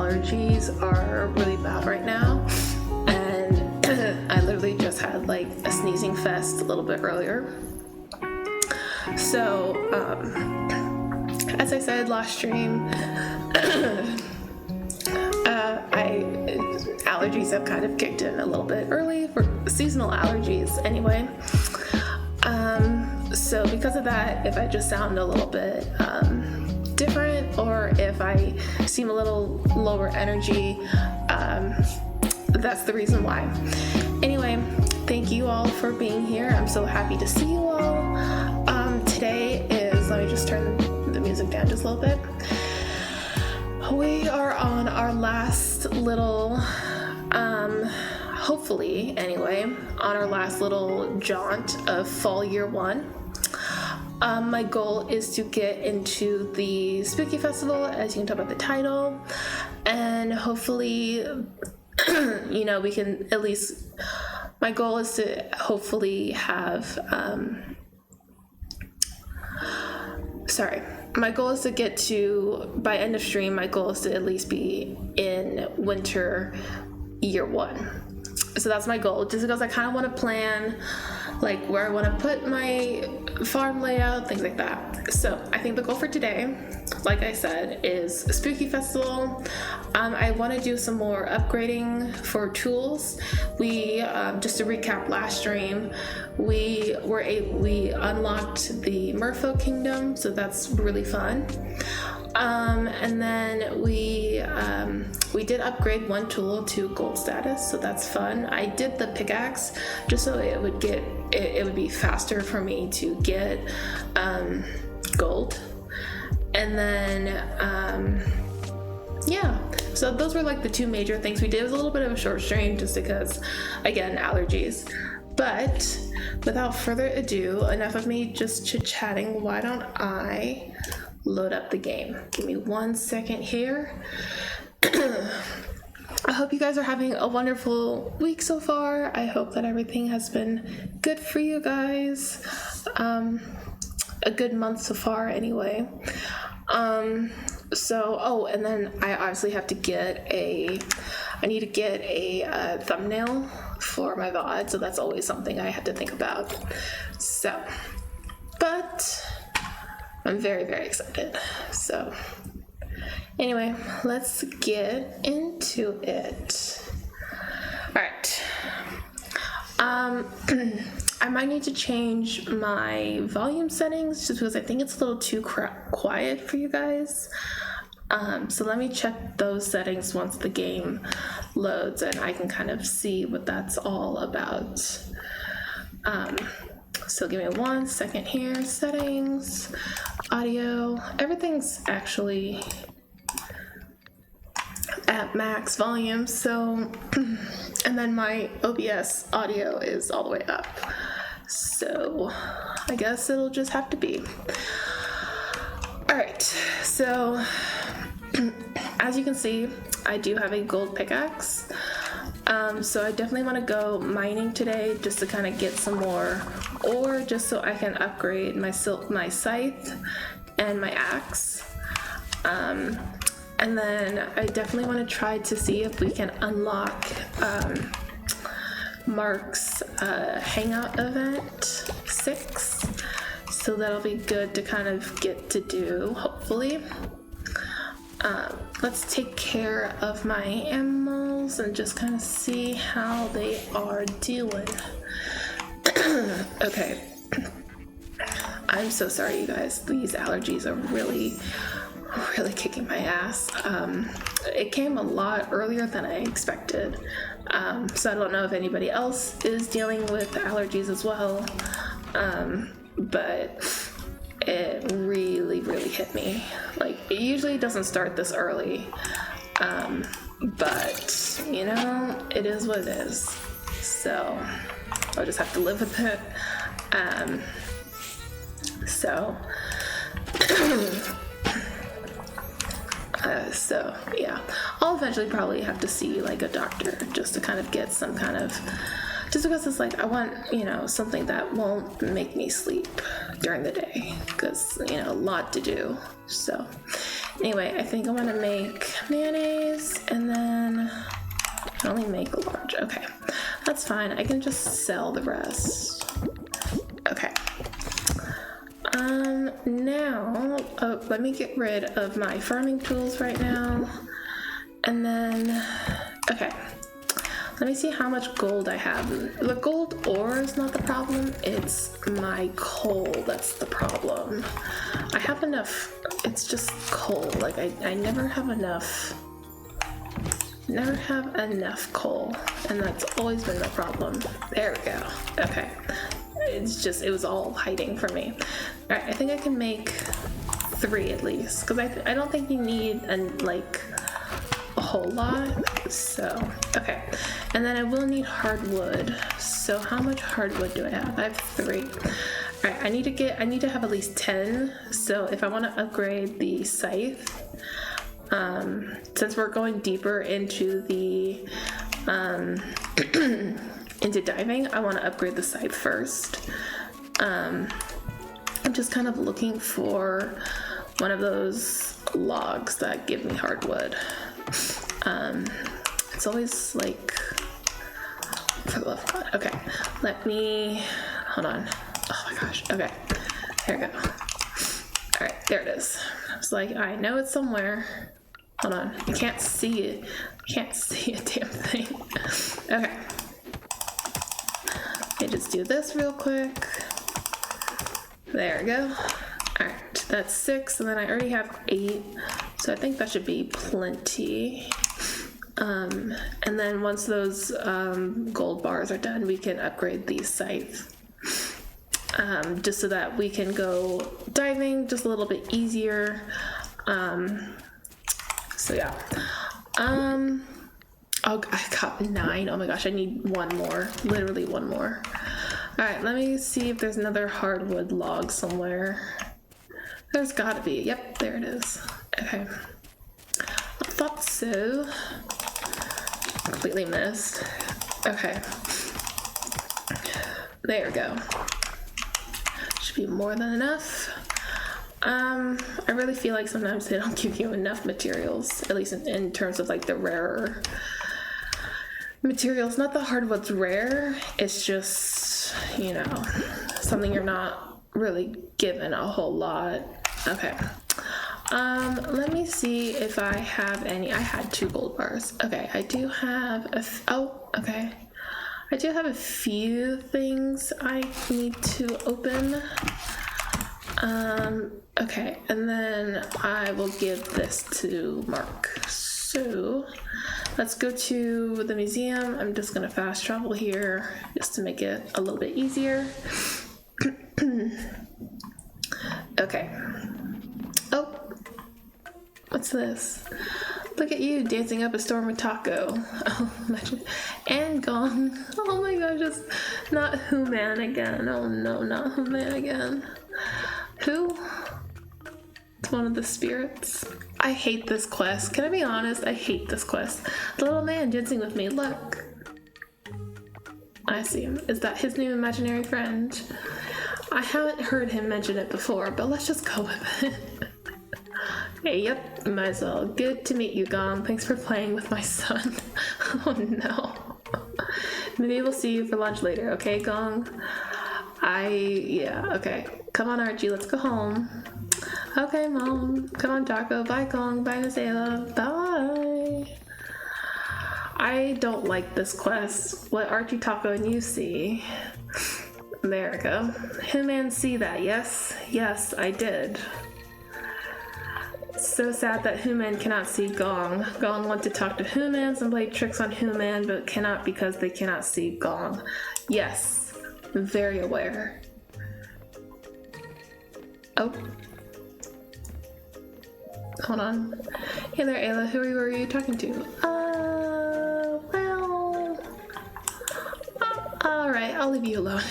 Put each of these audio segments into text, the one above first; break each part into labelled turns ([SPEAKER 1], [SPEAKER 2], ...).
[SPEAKER 1] allergies are really bad right now, and I literally just had like a sneezing fest a little bit earlier. So, as I said last stream, allergies have kind of kicked in a little bit early for seasonal allergies anyway. So because of that, if I just sound a little bit different, or if I seem a little lower energy, that's the reason why. Anyway, thank you all for being here. I'm so happy to see you all. Today is, let me just turn the music down just a little bit. We are on our last little, hopefully anyway, on our last little jaunt of fall year one. My goal is to get into the Spooky Festival, as you can tell by the title, and hopefully, we can at least, my goal is to hopefully have, my goal is to get to, by end of stream, my goal is to at least be in winter year one. So that's my goal, just because I kind of want to plan like where I want to put my farm layout, things like that. So I think the goal for today, like I said, is a Spooky Festival. I want to do some more upgrading for tools. We, just to recap last stream, we unlocked the Merfolk Kingdom, so that's really fun. And then we did upgrade one tool to gold status, so that's fun. I did the pickaxe just so it would be faster for me to get gold. And then so those were like the two major things we did. It was a little bit of a short stream just because, again, allergies. But without further ado, enough of me just chit-chatting. Why don't I load up the game? Give me 1 second here. I hope you guys are having a wonderful week so far. I hope that everything has been good for you guys. A good month so far anyway. And then I obviously have to get a thumbnail for my VOD, so that's always something I have to think about. So, but I'm very, very excited. So anyway, let's get into it. All right. I might need to change my volume settings just because I think it's a little too quiet for you guys. So let me check those settings once the game loads and I can kind of see what that's all about. So give me 1 second here. Settings, audio, everything's actually at max volume, so and then my OBS audio is all the way up, so I guess it'll just have to be. Alright, so as you can see, I do have a gold pickaxe, so I definitely want to go mining today just to kind of get some more ore, just so I can upgrade my scythe and my axe. And then I definitely want to try to see if we can unlock Mark's Hangout event 6. So that'll be good to kind of get to do, hopefully. Let's take care of my animals and just kind of see how they are doing. Okay. I'm so sorry, you guys. These allergies are really kicking my ass. It came a lot earlier than I expected, so I don't know if anybody else is dealing with allergies as well, but it really hit me. Like, it usually doesn't start this early, but it is what it is, so I'll just have to live with it. So yeah, I'll eventually probably have to see like a doctor just to kind of get some kind of, just because it's like I want, something that won't make me sleep during the day, because a lot to do. So Anyway, I think I'm gonna make mayonnaise and then I can only make large. Okay, that's fine. I can just sell the rest. Okay. Now, let me get rid of my farming tools right now. And then, okay. Let me see how much gold I have. The gold ore is not the problem, it's my coal that's the problem. I have enough, it's just coal. Like, I never have enough. Never have enough coal, and that's always been the problem. There we go. Okay. It's just, it was all hiding from me. All right, I think I can make 3 at least, because I don't think you need a whole lot. So, okay. And then I will need hardwood. So how much hardwood do I have? I have 3. All right, I need to have at least 10. So if I want to upgrade the scythe, since we're going deeper into the into diving, I want to upgrade the scythe first. I'm just kind of looking for one of those logs that give me hardwood. It's always like, for the love of God. Okay, let me, hold on. Oh my gosh, okay, there we go. All right, there it is. I was like, I know it's somewhere. Hold on, I can't see it. I can't see a damn thing. Okay. Let me just do this real quick. There we go. Alright, that's 6, and then I already have 8, so I think that should be plenty. And then once those gold bars are done, we can upgrade the scythe. Just so that we can go diving just a little bit easier. So yeah. Oh, I got 9. Oh my gosh, I need 1 more. Literally 1 more. Alright, let me see if there's another hardwood log somewhere. There's gotta be. Yep, there it is. Okay. I thought so. Completely missed. Okay. There we go. Should be more than enough. I really feel like sometimes they don't give you enough materials, at least in terms of like the rarer materials. Not that hardwood's rare, it's just, you know, something you're not really given a whole lot. Okay. Let me see if I have any. I had 2 gold bars. Okay, I do have okay. I do have a few things I need to open. Okay, and then I will give this to Mark. So let's go to the museum. I'm just gonna fast travel here just to make it a little bit easier. Okay. Oh, what's this? Look at you dancing up a storm with Taco. Oh, imagine. And Gong. Oh my gosh, just not Who-Man again. Oh no, not Who-Man again. Who? It's one of the spirits. I hate this quest. Can I be honest? I hate this quest. The little man dancing with me. Look. I see him. Is that his new imaginary friend? I haven't heard him mention it before, but let's just go with it. Hey, yep, might as well. Good to meet you, Gong. Thanks for playing with my son. Oh no. Maybe we'll see you for lunch later, okay, Gong? Yeah, okay. Come on, Archie, let's go home. Okay, Mom. Come on, Taco. Bye, Gong. Bye, Nasela. Bye. I don't like this quest. Let Archie, Taco, and you see. There we go. Who-Man see that, yes? Yes, I did. It's so sad that Who-Man cannot see Gong. Gong wants to talk to Who-Man and play tricks on Who-Man, but cannot because they cannot see Gong. Yes, very aware. Oh. Hold on. Hey there, Ayla. Who are you talking to? Well... Alright, I'll leave you alone.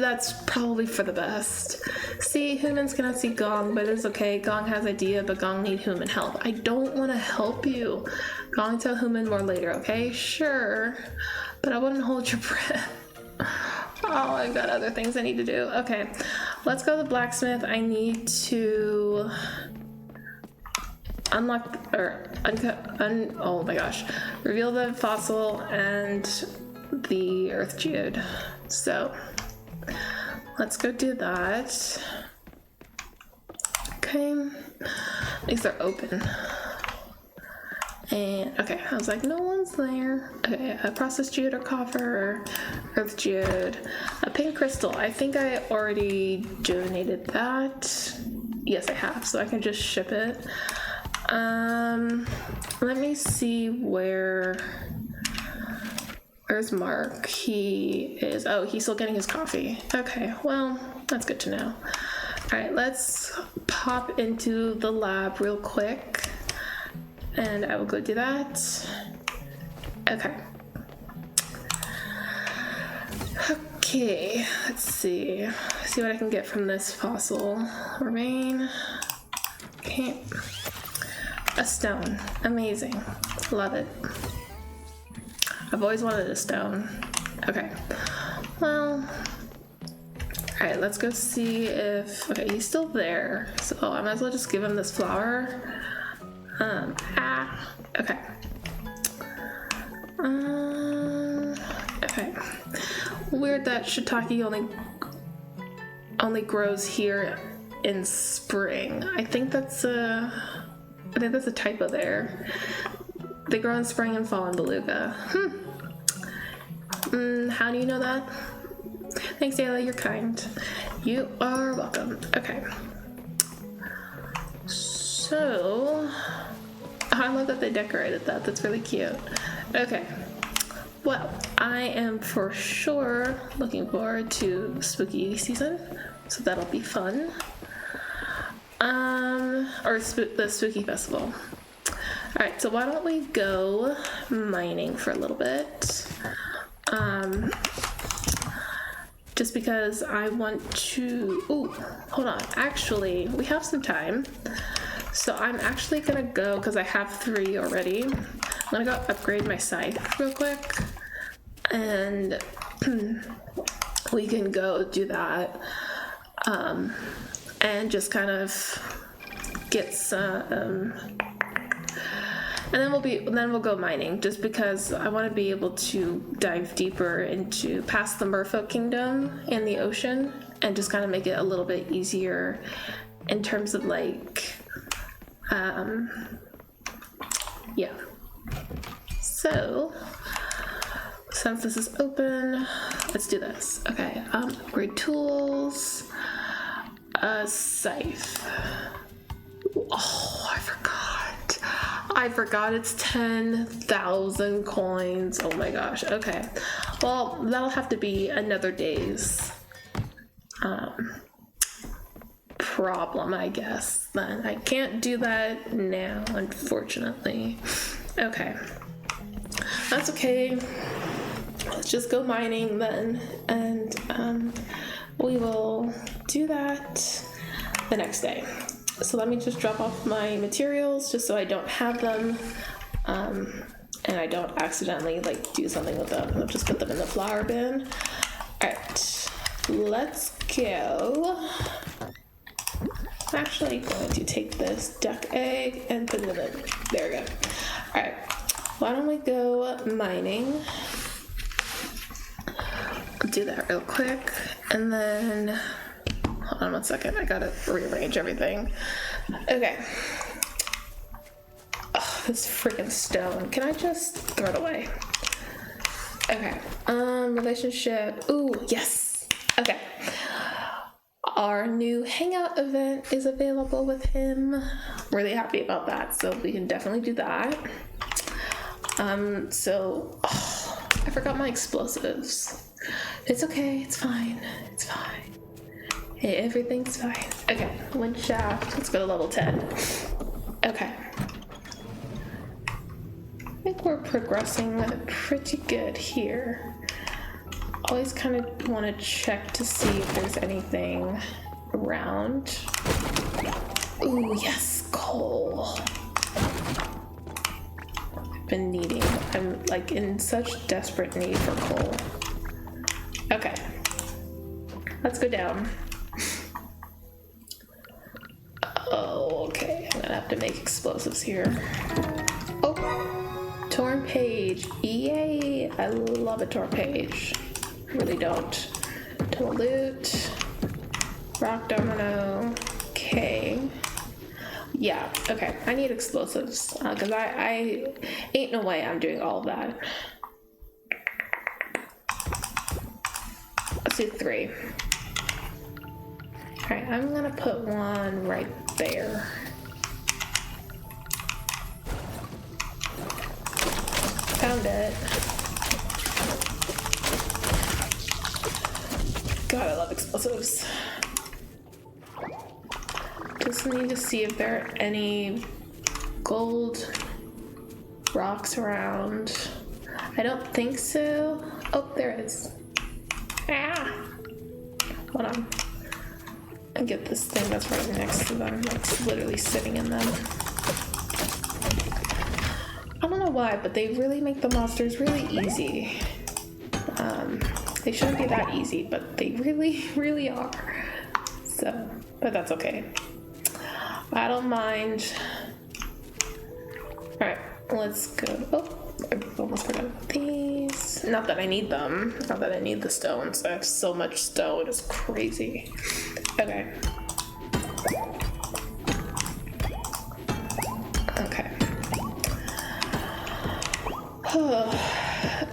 [SPEAKER 1] That's probably for the best. See, humans cannot see Gong, but it's okay. Gong has idea, but Gong need human help. I don't want to help you. Gong tell human more later, okay? Sure. But I wouldn't hold your breath. Oh, I've got other things I need to do. Okay, let's go to the blacksmith. I need to... unlock or oh my gosh, reveal the fossil and the earth geode. So let's go do that. Okay, at least they're open. And okay, I was like, no one's there. Okay, a processed geode or copper, earth geode, a pink crystal. I think I already donated that. Yes, I have, so I can just ship it. Let me see where's Mark? He is, oh, he's still getting his coffee. Okay, well, that's good to know. All right, let's pop into the lab real quick. And I will go do that. Okay. Okay, let's see. See what I can get from this fossil. Remain. Okay. A stone. Amazing. Love it. I've always wanted a stone. Okay. Well. Alright, let's go see if... Okay, he's still there. So I might as well just give him this flower. Okay. Okay. Weird that shiitake only grows here in spring. I think that's a typo there. They grow in spring and fall in Beluga. How do you know that? Thanks, Ayla, you're kind. You are welcome. Okay. So... I love that they decorated that. That's really cute. Okay. Well, I am for sure looking forward to spooky season, so that'll be fun. Or the spooky festival. All right, so why don't we go mining for a little bit? Just because I want to. Ooh, hold on. Actually, we have some time. So I'm actually gonna go, because I have 3 already, I'm gonna go upgrade my scythe real quick, and we can go do that, and just kind of get some, and then we'll go mining, just because I want to be able to dive deeper into past the Merfolk Kingdom and the ocean, and just kind of make it a little bit easier in terms of like, yeah. So, since this is open, let's do this. Okay, upgrade tools, scythe. Oh, I forgot it's 10,000 coins. Oh my gosh, okay. Well, that'll have to be another day's, problem, I guess. Then I can't do that now, unfortunately. Okay, that's okay. Let's just go mining then, and we will do that the next day. So let me just drop off my materials just so I don't have them, and I don't accidentally like do something with them. I'll just put them in the flower bin. All right, let's go. I'm actually going to take this duck egg and put it in the, there we go. All right, why don't we go mining? I'll do that real quick, and then, hold on one second, I gotta rearrange everything. Okay. Oh, this freaking stone. Can I just throw it away? Okay, relationship, ooh, yes, okay. Our new hangout event is available with him. Really happy about that, so we can definitely do that. I forgot my explosives. It's okay, it's fine, it's fine. Hey, everything's fine. Okay, wind shaft, let's go to level 10. Okay. I think we're progressing pretty good here. Always kind of want to check to see if there's anything around. Ooh, yes, coal. I've been needing, I'm like in such desperate need for coal. Okay, let's go down. Oh, okay, gonna have to make explosives here. Oh, torn page. Yay! I love a torn page. Really don't. Total loot. Rock domino. Okay. Yeah, okay. I need explosives. Because I ain't no way I'm doing all of that. Let's do 3. Alright, I'm gonna put one right there. Found it. God, I love explosives. Just need to see if there are any gold rocks around. I don't think so. Oh, there is. Ah! Hold on. And get this thing that's right next to them. That's literally sitting in them. I don't know why, but they really make the monsters really easy. They shouldn't be that easy, but they really, really are. So, but that's okay. I don't mind. Alright, let's go. Oh, I almost forgot about these. Not that I need them. Not that I need the stones. I have so much stone. It's crazy. Okay. Okay.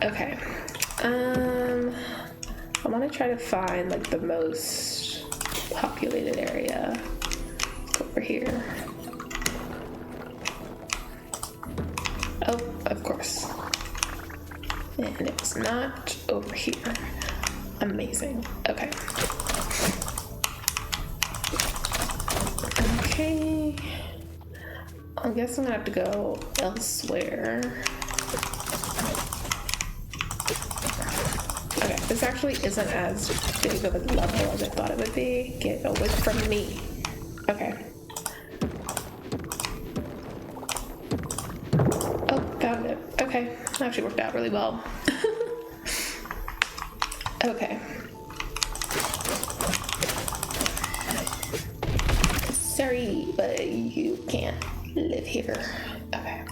[SPEAKER 1] Okay. I want to try to find like the most populated area. Over here. Oh, of course. And it's not over here. Amazing. Okay. Okay. I guess I'm gonna have to go elsewhere. Okay, this actually isn't as big of a level as I thought it would be. Get away from me. Okay. Oh, found it. Okay, that actually worked out really well. Okay. Sorry, but you can't live here. Okay.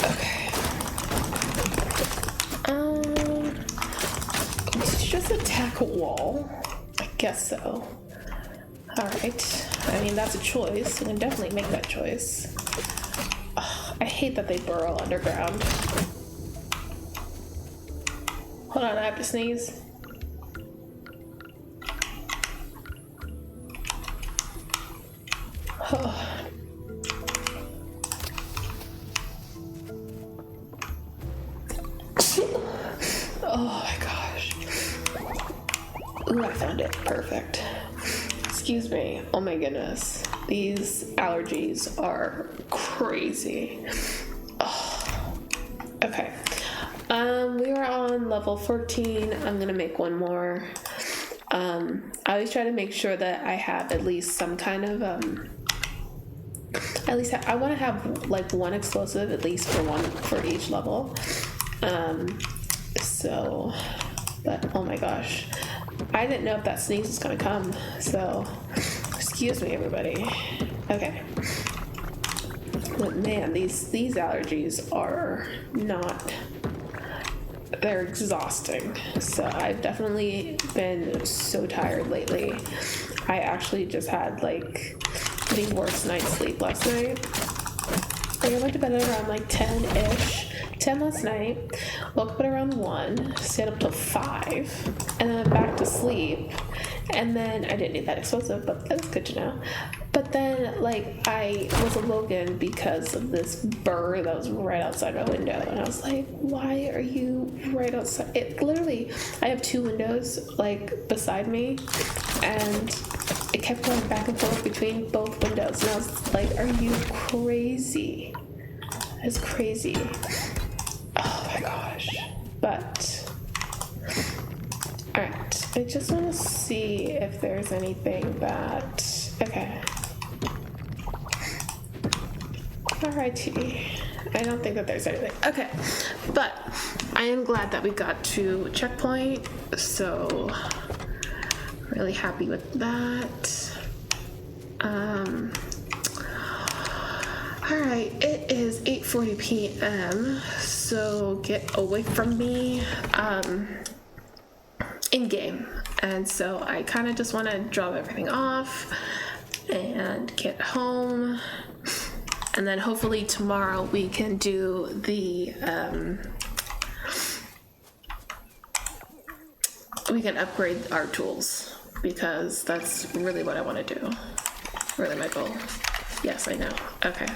[SPEAKER 1] Okay. We should just attack a wall. I guess so. Alright. I mean, that's a choice. We can definitely make that choice. Ugh, I hate that they burrow underground. Hold on, I have to sneeze. Oh. Oh my gosh. Ooh, I found it. Perfect. Excuse me. Oh my goodness. These allergies are crazy. Oh. Okay. We are on level 14. I'm gonna make one more. I always try to make sure that I have at least some kind of at least I want to have like one explosive at least for each level. So, but oh my gosh, I didn't know if that sneeze was gonna come. So, excuse me, everybody. Okay. But man, these allergies are not. They're exhausting. So I've definitely been so tired lately. I actually just had like the worst night's sleep last night. Like I went to bed at around like 10-ish. 10 last night. Woke up at around 1. Stayed up till 5. And then back to sleep. And then I didn't need that explosive, but that's good to know. But then, like, I was awoken because of this burr that was right outside my window. And I was like, why are you right outside? It literally, I have 2 windows, like, beside me. And it kept going back and forth between both windows. And I was like, are you crazy? It's crazy. Oh my gosh. But, alright. I just want to see if there's anything that, okay. Alrighty. I don't think that there's anything. Okay. But I am glad that we got to checkpoint. So, really happy with that. Alright, it is 8:40 p.m. So get away from me in game. And so I kind of just want to drop everything off and get home. And then hopefully tomorrow we can do the we can upgrade our tools, because that's really what I want to do. Really my goal. Yes, I know. Okay.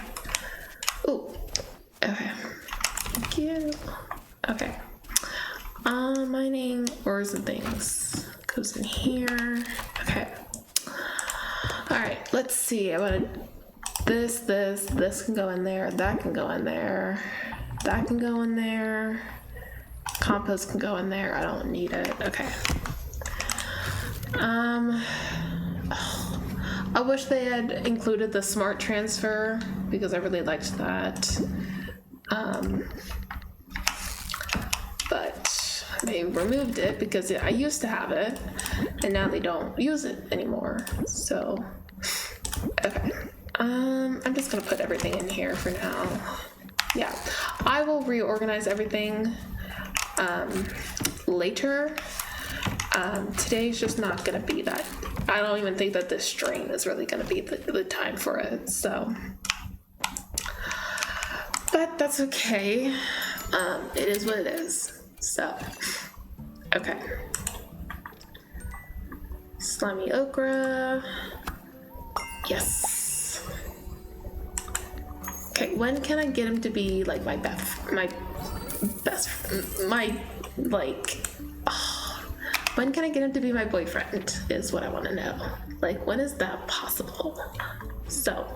[SPEAKER 1] Ooh. Okay. Thank you. Okay. Mining ores and things goes in here. Okay. All right. Let's see. I want this can go in there. That can go in there. That can go in there. Compost can go in there. I don't need it. Okay. I wish they had included the smart transfer, because I really liked that. But they removed it because I used to have it, and now they don't use it anymore. So, okay. I'm just gonna put everything in here for now. Yeah, I will reorganize everything later. Today's just not gonna be that. I don't even think that this stream is really gonna be the time for it, so. But that's okay. It is what it is. So, okay. Slimy okra. Yes. Okay, when can I get him to be like my best, when can I get him to be my boyfriend is what I want to know. Like, when is that possible? So,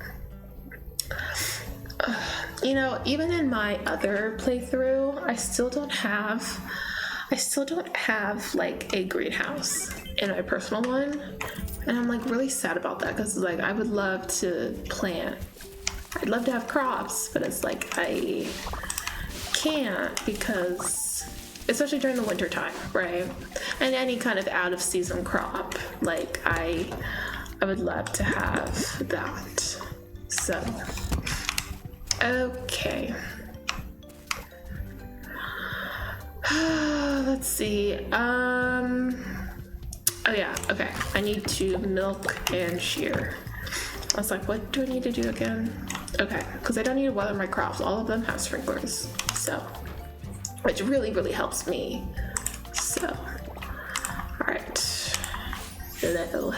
[SPEAKER 1] you know, even in my other playthrough, I still don't have like a greenhouse in my personal one. And I'm like really sad about that, because like I would love to plant. I'd love to have crops, but it's like I can't, because especially during the winter time, right? And any kind of out of season crop, like I would love to have that. So, okay. Let's see. Oh yeah, okay. I need to milk and shear. I was like, what do I need to do again? Okay, because I don't need to water my crops. All of them have sprinklers, so, which really, really helps me. So, all right. Hello.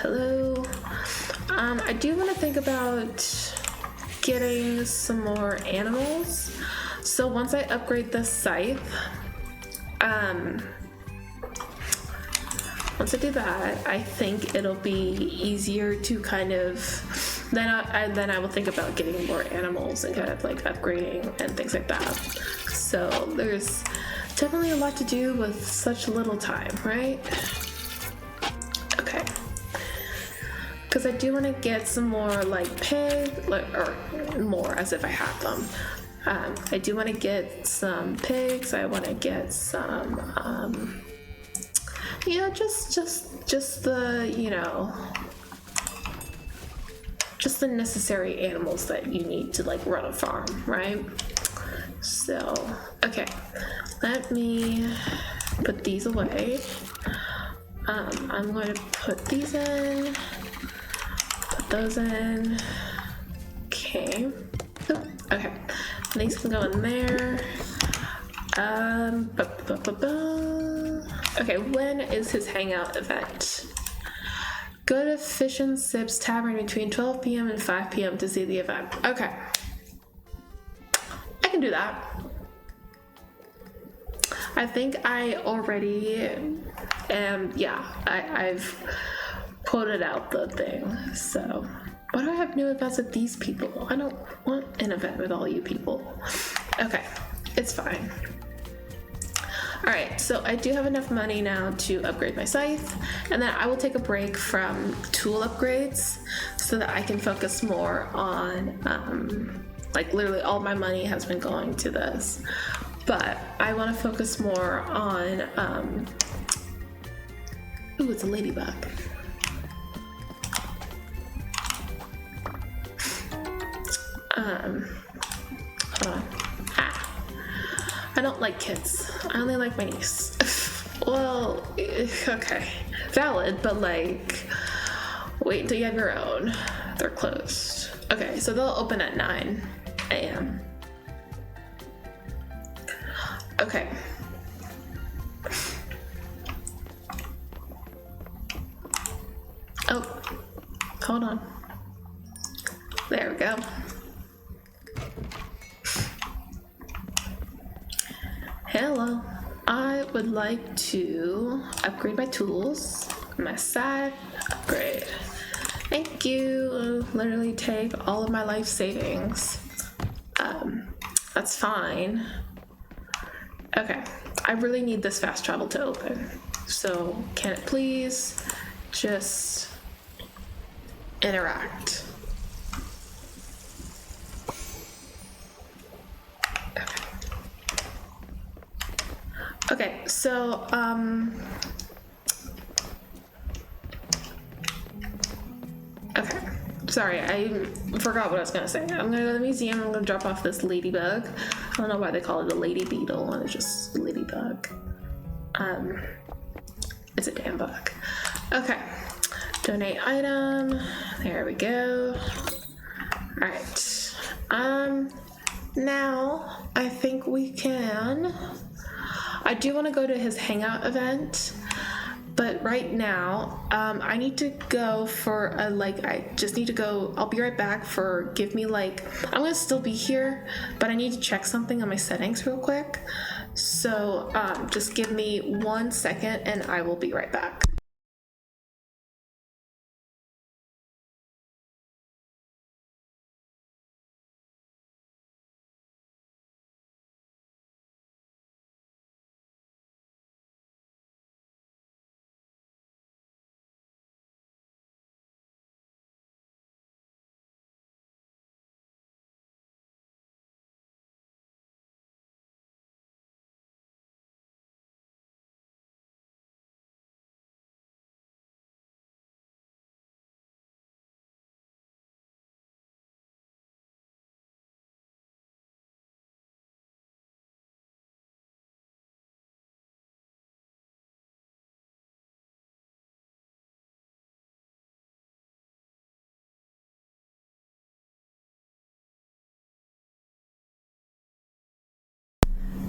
[SPEAKER 1] I do want to think about getting some more animals. So once I upgrade the scythe, once I do that, I think it'll be easier to kind of, then I will think about getting more animals and kind of like upgrading and things like that. So there's definitely a lot to do with such little time, right? Okay. Because I do want to get some more like pig, or more as if I have them. I do want to get some pigs. I want to get some, you know, just the, you know, just the necessary animals that you need to like run a farm, right? So, okay, let me put these away. I'm going to put these in, put those in. Okay. Oop, okay. These can go in there. Okay, when is his hangout event? Go to Fish and Sips Tavern between 12 p.m. and 5 p.m. to see the event. Okay. I can do that. I think I already am, yeah, I've quoted out the thing, so. Why do I have new events with these people? I don't want an event with all you people. Okay, it's fine. All right, so I do have enough money now to upgrade my scythe, and then I will take a break from tool upgrades so that I can focus more on, like literally all my money has been going to this, but I want to focus more on, ooh, it's a ladybug. Hold on. Ah. I don't like kids. I only like my niece. Well, okay. Valid, but like, wait until you have your own. They're closed. Okay, so they'll open at 9 a.m. Okay. Oh, hold on. There we go. Hello. I would like to upgrade my tools. My side upgrade. Thank you. Literally take all of my life savings. That's fine. Okay. I really need this fast travel to open. So can it please just interact? Okay, so, okay, sorry, I forgot what I was gonna say. I'm gonna go to the museum, I'm gonna drop off this ladybug. I don't know why they call it a lady beetle, and it's just a ladybug. It's a damn bug. Okay, donate item, there we go. All right, now I think we can, I do want to go to his hangout event, but right now, I need to go for a, I just need to go, I'll be right back for, give me I'm gonna still be here, but I need to check something on my settings real quick. So, just give me 1 second and I will be right back.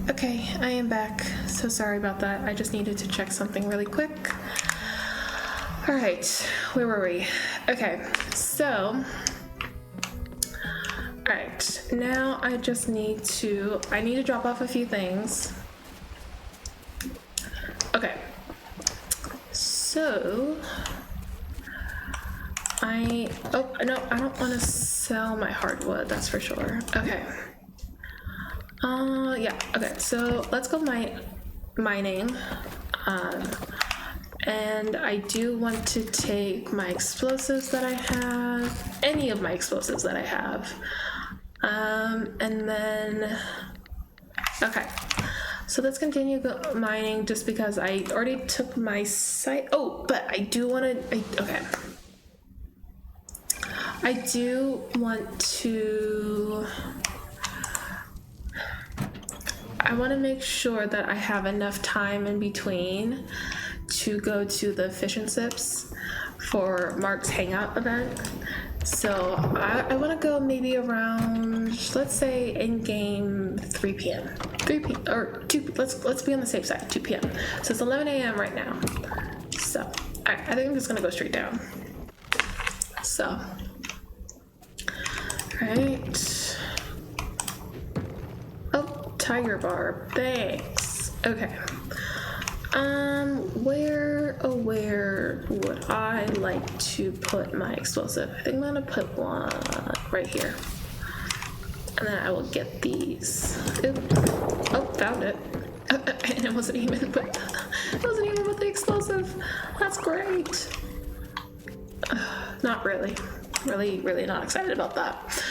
[SPEAKER 1] Okay, I am back. So sorry about that. I just needed to check something really quick. All right, where were we? Okay, so, all right, now I just need to, drop off a few things. Okay, so, oh, no, I don't want to sell my hardwood, that's for sure. Okay. Yeah, okay, so let's go mining. And I do want to take my explosives that I have, any of my explosives that I have. And then, okay. So let's continue mining just because I already took my site. Oh, but I do want to, okay. I do want to, I want to make sure that I have enough time in between to go to the Fish and Sips for Mark's hangout event. So I want to go maybe around, let's say in game 3 p.m. 3 p.m. or 2. Let's be on the safe side. 2 p.m. So it's 11 a.m. right now. So I think I'm just gonna go straight down. So, right. Oh, tiger barb. Thanks. Okay. Where would I like to put my explosive? I think I'm gonna put one right here. And then I will get these. Oop. Oh, found it. And it wasn't even with the explosive. That's great. Not really. Really not excited about that.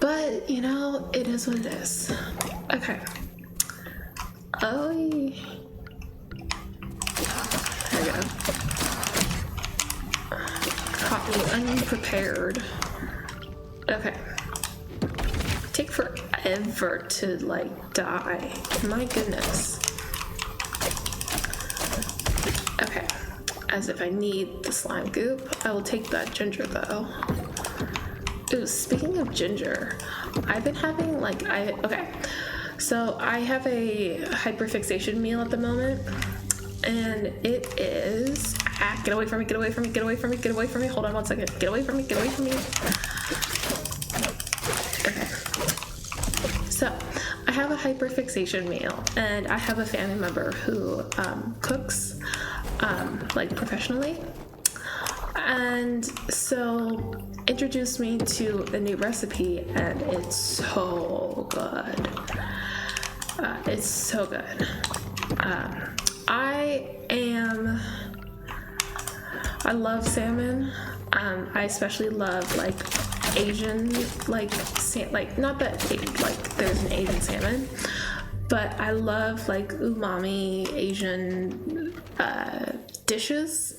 [SPEAKER 1] But, you know, it is what it is. Okay. Oh, there we go. Caught me unprepared. Okay. take forever to like dye. My goodness. Okay, as if I need the slime goop. I will take that ginger though. Ooh, speaking of ginger, I've been having like, so I have a hyperfixation meal at the moment, and it is, get away from me, get away from me, get away from me, get away from me, hold on one second, get away from me, get away from me. Okay, so I have a hyperfixation meal, and I have a family member who cooks like professionally, and so introduced me to a new recipe, and it's so good. It's so good. I love salmon. I especially love like Asian, like not that like there's an Asian salmon, but I love like umami Asian dishes,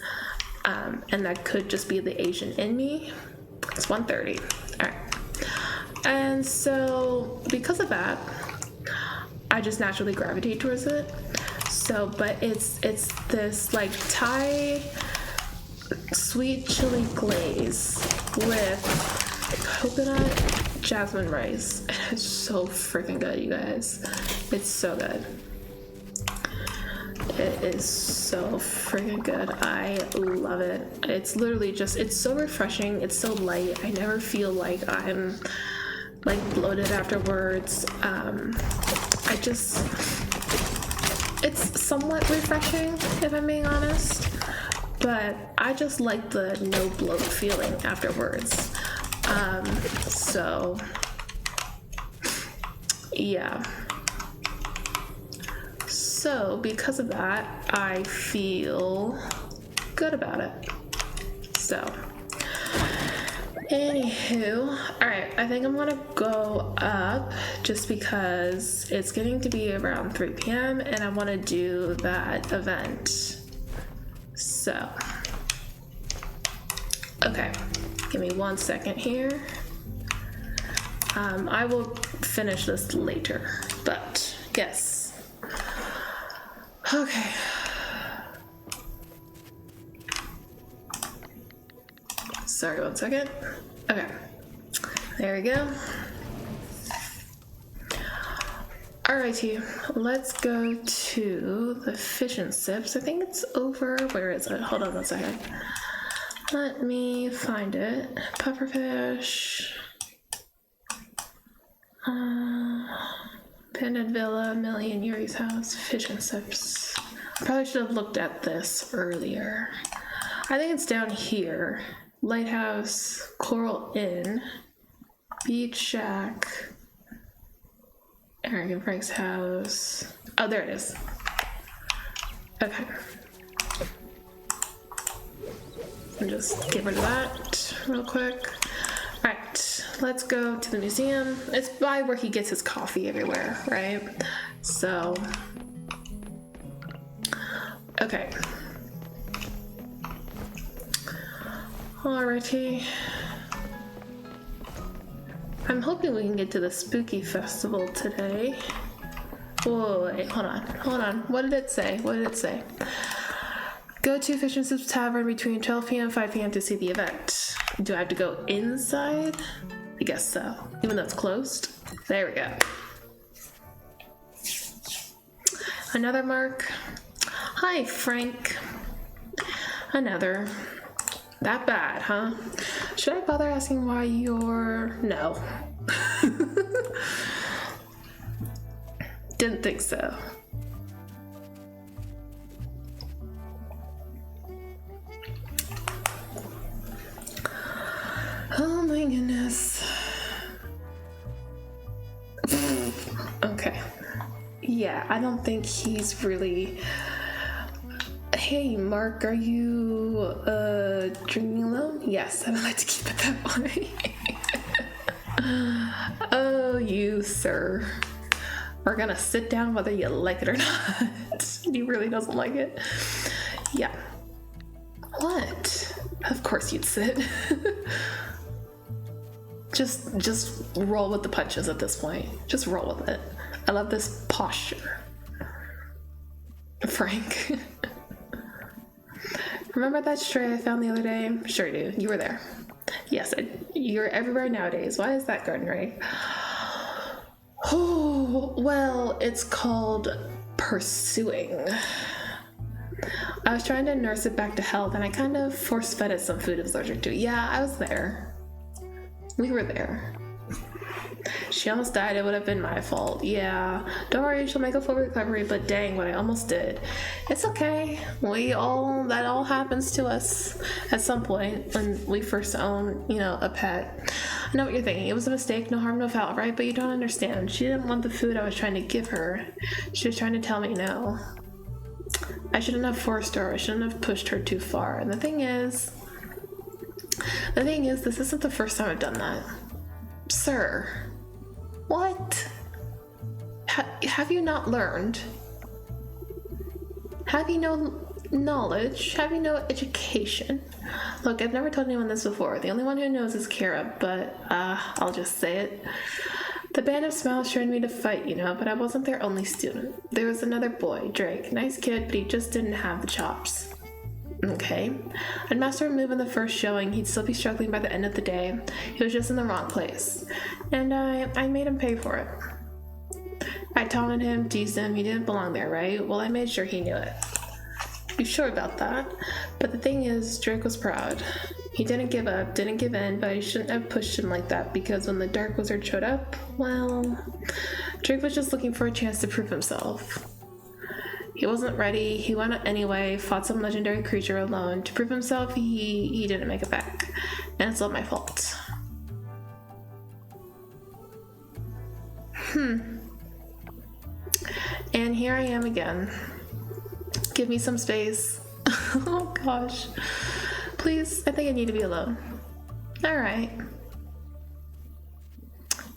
[SPEAKER 1] and that could just be the Asian in me. It's 1:30. All right, and so because of that, I just naturally gravitate towards it. So, but it's this like Thai sweet chili glaze with coconut jasmine rice. It's so freaking good, you guys. It's so good. It is so freaking good. I love it. It's literally just, it's so refreshing. It's so light. I never feel like I'm like bloated afterwards. It's somewhat refreshing, if I'm being honest, but I just like the no bloat feeling afterwards. So yeah. So because of that, I feel good about it. So anywho, all right, I think I'm gonna go up just because it's getting to be around 3 p.m. and I want to do that event. So, okay, give me 1 second here. I will finish this later, but yes. Okay. Sorry, 1 second. Okay, there we go. Alrighty, let's go to the fish and chips. I think it's over. Where is it? Hold on 1 second. Let me find it. Pufferfish. Pendant Villa, Million Yuri's house, fish and chips. Probably should have looked at this earlier. I think it's down here. Lighthouse, Coral Inn, Beach Shack, Eric and Frank's house. Oh, there it is. Okay. And just get rid of that real quick. All right, let's go to the museum. It's by where he gets his coffee everywhere, right? So, okay. Alrighty. I'm hoping we can get to the spooky festival today. Whoa, wait, hold on. What did it say? Go to Fish and Chips Tavern between 12 p.m. and 5 p.m. to see the event. Do I have to go inside? I guess so, even though it's closed. There we go. Another mark. Hi, Frank. Another. That bad, huh? Should I bother asking why you're... No. Didn't think so. Oh my goodness. Okay. Yeah, I don't think he's really... Hey, Mark, are you drinking alone? Yes, I would like to keep it that way. Oh, you, sir, are gonna sit down whether you like it or not. He really doesn't like it. Yeah. What? Of course you'd sit. Just roll with the punches at this point. Just roll with it. I love this posture. Frank. Remember that stray I found the other day? Sure do. You were there. Yes, you're everywhere nowadays. Why is that, Garden Ray? Oh, well, it's called pursuing. I was trying to nurse it back to health, and I kind of force-fed it some food it was allergic to. Yeah, I was there. We were there. She almost died. It would have been my fault. Yeah. Don't worry, she'll make a full recovery, but dang, what I almost did. It's okay. That all happens to us at some point when we first own, a pet. I know what you're thinking. It was a mistake, no harm, no foul, right? But you don't understand. She didn't want the food I was trying to give her. She was trying to tell me no. I shouldn't have forced her. I shouldn't have pushed her too far. And the thing is, this isn't the first time I've done that. Sir. What? Have you not learned? Have you no knowledge? Have you no education? Look, I've never told anyone this before. The only one who knows is Kara, but I'll just say it. The Band of Smiles trained me to fight, but I wasn't their only student. There was another boy, Drake. Nice kid, but he just didn't have the chops. Okay. I'd master a move in the first showing. He'd still be struggling by the end of the day. He was just in the wrong place. And I made him pay for it. I taunted him, teased him. He didn't belong there, right? Well, I made sure he knew it. You sure about that? But the thing is, Drake was proud. He didn't give up, didn't give in, but I shouldn't have pushed him like that because when the Dark Wizard showed up, well, Drake was just looking for a chance to prove himself. He wasn't ready. He went anyway, fought some legendary creature alone. To prove himself, he didn't make it back. And it's all my fault. And here I am again. Give me some space. Oh gosh. Please, I think I need to be alone. Alright.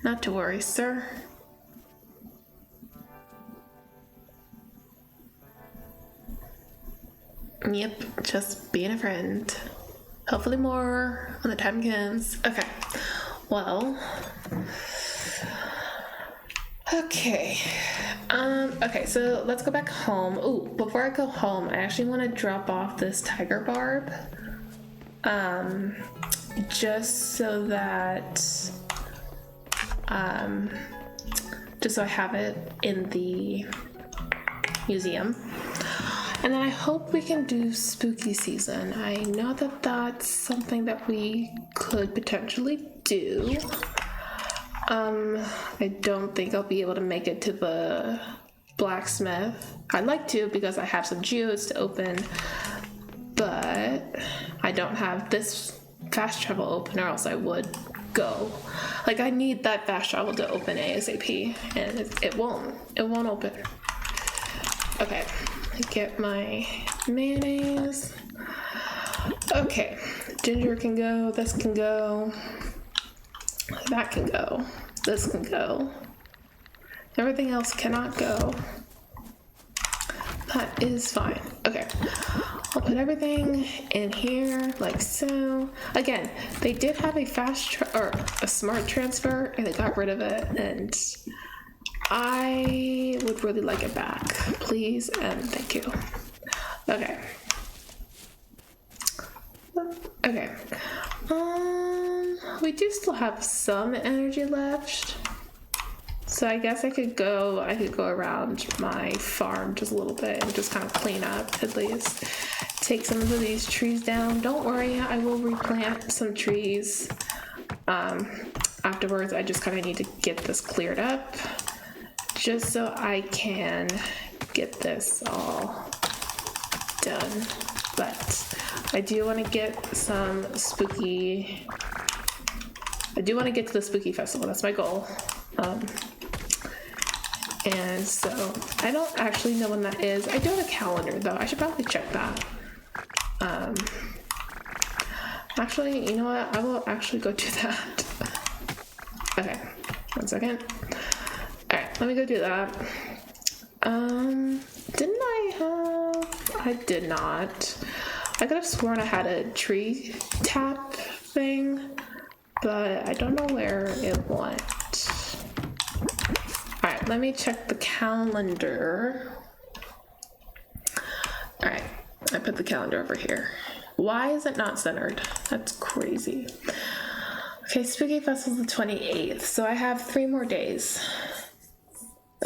[SPEAKER 1] Not to worry, sir. Yep, just being a friend. Hopefully more when the time comes. Okay. Well. Okay. Okay, so let's go back home. Ooh, before I go home, I actually want to drop off this tiger barb. Just so that just so I have it in the museum. And then I hope we can do spooky season. I know that that's something that we could potentially do. I don't think I'll be able to make it to the blacksmith. I'd like to because I have some geodes to open, but I don't have this fast travel open or else I would go. Like, I need that fast travel to open ASAP, and it won't open. Okay, get my mayonnaise. Okay, ginger can go, this can go, that can go, this can go. Everything else cannot go. That is fine. Okay, I'll put everything in here like so. Again, they did have a a smart transfer, and they got rid of it, and I would really like it back, please and thank you. Okay. Okay. We do still have some energy left. So I guess I could go around my farm just a little bit and just kind of clean up, at least. Take some of these trees down. Don't worry, I will replant some trees. Afterwards, I just kind of need to get this cleared up just so I can get this all done. But I do want to get some spooky... I do want to get to the spooky festival. That's my goal. And so I don't actually know when that is. I do have a calendar though. I should probably check that. Actually, you know what? I will actually go do that. Okay, 1 second. All right, let me go do that. Didn't I have? I did not. I could have sworn I had a tree tap thing. but I don't know where it went. All right, let me check the calendar. All right, I put the calendar over here. Why is it not centered? That's crazy. Okay, Spooky Festival's the 28th, so I have 3 more days.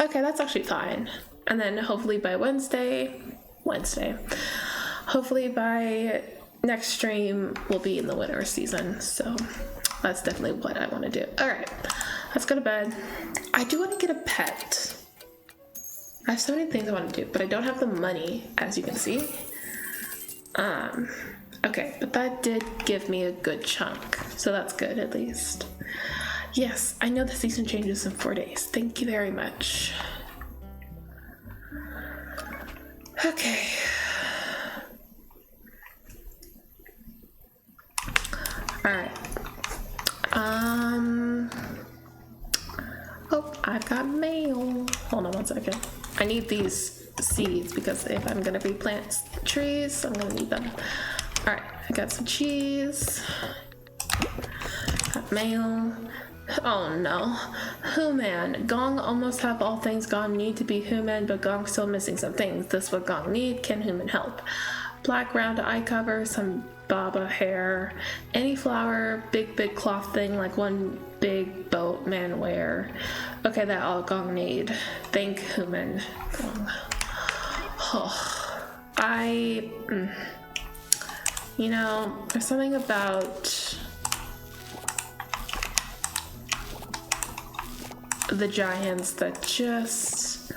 [SPEAKER 1] Okay, that's actually fine. And then hopefully by Wednesday, hopefully by next stream we'll be in the winter season, so that's definitely what I want to do. All right, let's go to bed. I do want to get a pet. I have so many things I want to do, but I don't have the money, as you can see. Okay, but that did give me a good chunk, so that's good at least. Yes, I know the season changes in 4 days. Thank you very much. Okay. Alright. Oh, I've got mail. Hold on 1 second. I need these seeds because if I'm gonna replant trees, I'm gonna need them. Alright, I got some cheese. Got mail. Oh no. Human. Gong almost have all things Gong need to be human, but Gong still missing some things. This what Gong need. Can human help? Black round eye cover, some baba hair, any flower, big cloth thing like one big boat man wear. Okay, that all Gong need. Thank human. Gong. Oh, you know, there's something about the giants that just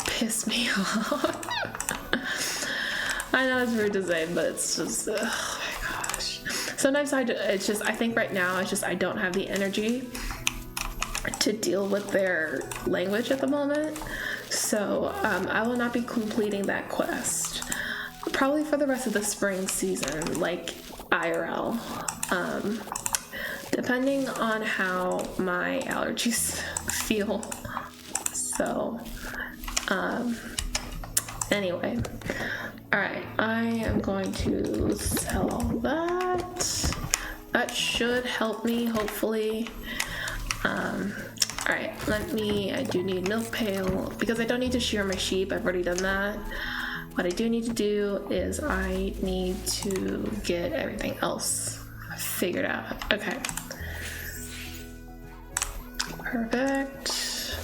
[SPEAKER 1] piss me off. I know it's weird to say, but it's just, oh my gosh. Sometimes I think right now it's just I don't have the energy to deal with their language at the moment. So I will not be completing that quest. Probably for the rest of the spring season, like IRL. Depending on how my allergies feel. So, anyway. Alright, I am going to sell all that. That should help me, hopefully. Alright, I do need milk pail, because I don't need to shear my sheep, I've already done that. What I do need to do is I need to get everything else figured out. Okay. Perfect.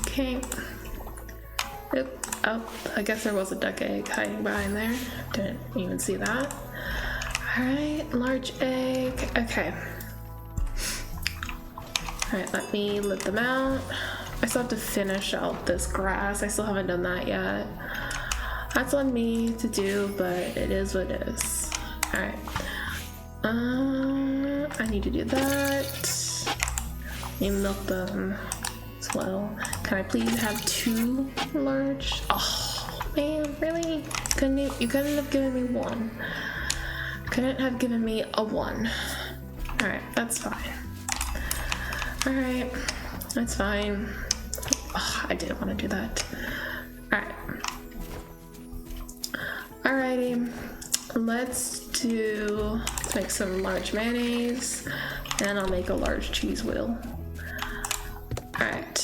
[SPEAKER 1] Okay. Oop. Oh, I guess there was a duck egg hiding behind there. Didn't even see that. Alright, large egg. Okay. Alright, let me let them out. I still have to finish out this grass. I still haven't done that yet. That's on me to do, but it is what it is. Alright. I need to do that. Milk them as well. Can I please have 2 large? Oh man, really? You couldn't have given me 1. Couldn't have given me a 1. Alright, that's fine. Alright, that's fine. Oh, I didn't want to do that. Alright. Alrighty. Let's make some large mayonnaise, and I'll make a large cheese wheel. Alright.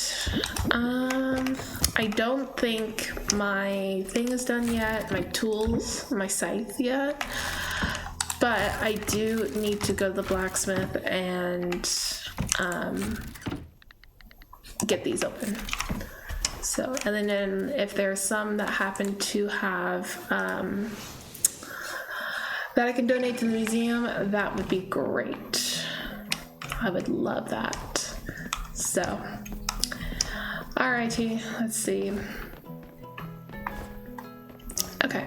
[SPEAKER 1] I don't think my thing is done yet, my tools, my scythe yet, but I do need to go to the blacksmith and get these open. So, and then if there's some that happen to have that I can donate to the museum, that would be great. I would love that. So, alrighty, let's see. Okay.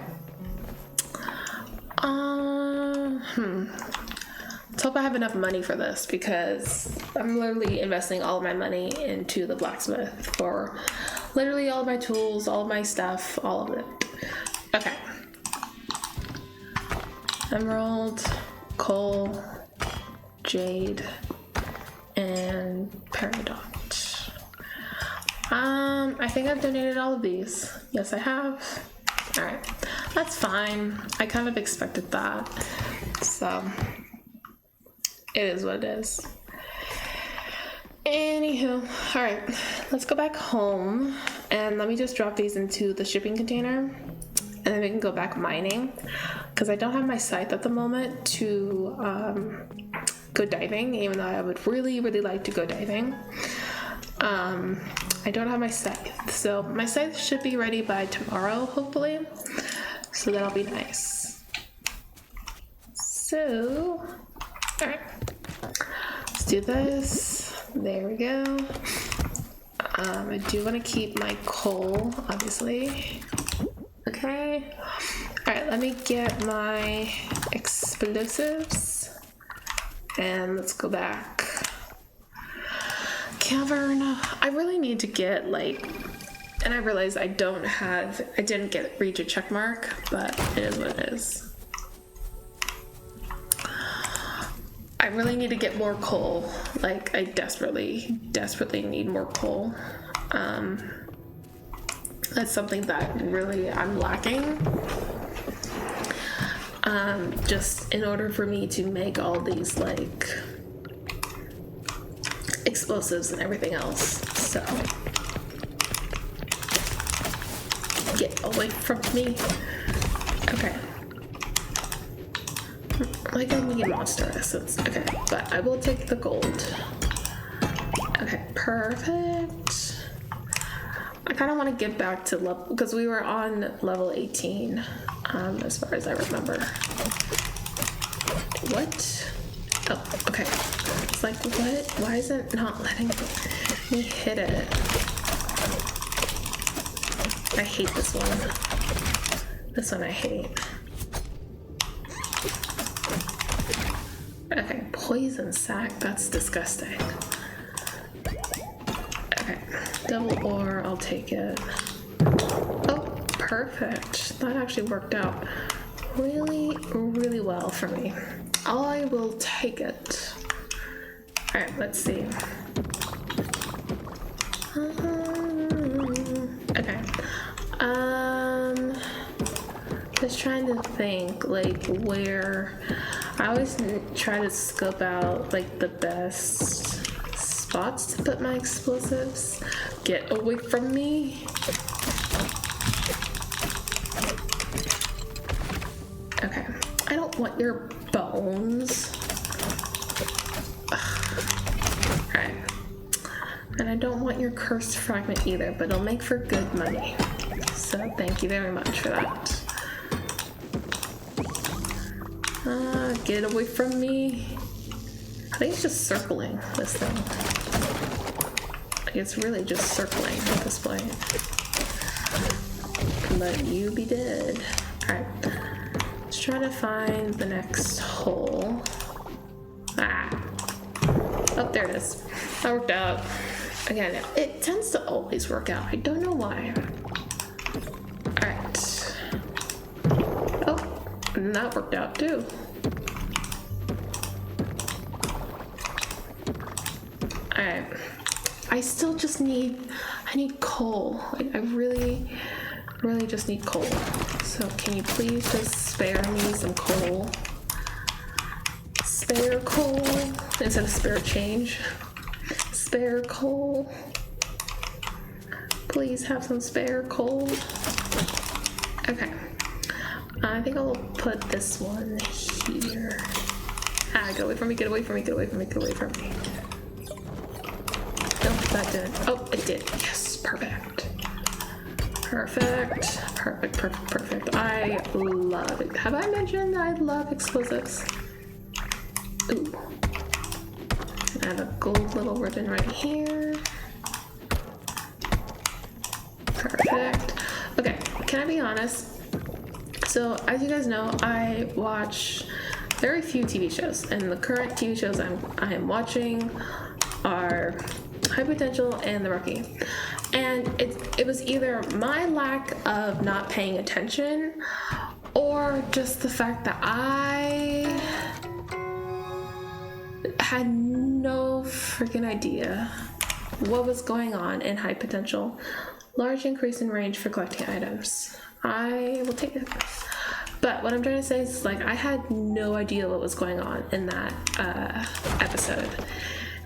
[SPEAKER 1] Let's hope I have enough money for this, because I'm literally investing all of my money into the blacksmith for literally all of my tools, all of my stuff, all of it. Okay. Emerald, coal, jade, and peridot. I think I've donated all of these. Yes, I have. Alright, that's fine. I kind of expected that. So, It is what it is. Anywho, all right, let's go back home and let me just drop these into the shipping container and then we can go back mining because I don't have my scythe at the moment to go diving, even though I would really like to go diving. I don't have my scythe, so my scythe should be ready by tomorrow, hopefully, so that'll be nice. So, all right, let's do this. There we go. I do want to keep my coal, obviously. Okay. All right, let me get my explosives and let's go back. Cavern. I really need to get and I realize I didn't reach a check mark, but it is what it is. I really need to get more coal. I desperately need more coal. That's something that really I'm lacking. Just in order for me to make all these explosives and everything else. So get away from me. Okay. I need monster essence. Okay, but I will take the gold. Okay, perfect. I kind of want to get back to level, because we were on level 18, as far as I remember. What? Oh, okay. It's what? Why is it not letting me hit it? I hate this one. This one I hate. Okay, poison sac, that's disgusting. Okay, double ore, I'll take it. Oh, perfect. That actually worked out really well for me. I will take it. Alright, let's see. Okay. Just trying to think where I always try to scope out the best spots to put my explosives. Get away from me. Okay. I don't want your bones. Alright. And I don't want your cursed fragment either, but it'll make for good money. So thank you very much for that. Get away from me. I think it's just circling this thing. It's really just circling at this point. Let you be dead. Alright. Let's try to find the next hole. Ah. Oh, there it is. That worked out. Again, it tends to always work out. I don't know why. Alright. Oh, and that worked out too. Alright. I still just need coal. I really just need coal. So can you please just spare me some coal? Spare coal instead of spare change. Spare coal. Please have some spare coal. Okay. I think I'll put this one here. Ah, get away from me, get away from me, get away from me, get away from me. Nope, that didn't. Oh, it did. Yes, perfect. Perfect. Perfect, perfect, perfect. I love it. Have I mentioned I love explosives? Ooh. I have a gold little ribbon right here. Perfect. Okay, can I be honest? So, as you guys know, I watch very few TV shows, and the current TV shows I am watching are High Potential and The Rookie. And it was either my lack of not paying attention or just the fact that I had no freaking idea what was going on in High Potential. Large increase in range for collecting items. I will take it. But what I'm trying to say is, like, I had no idea what was going on in that episode.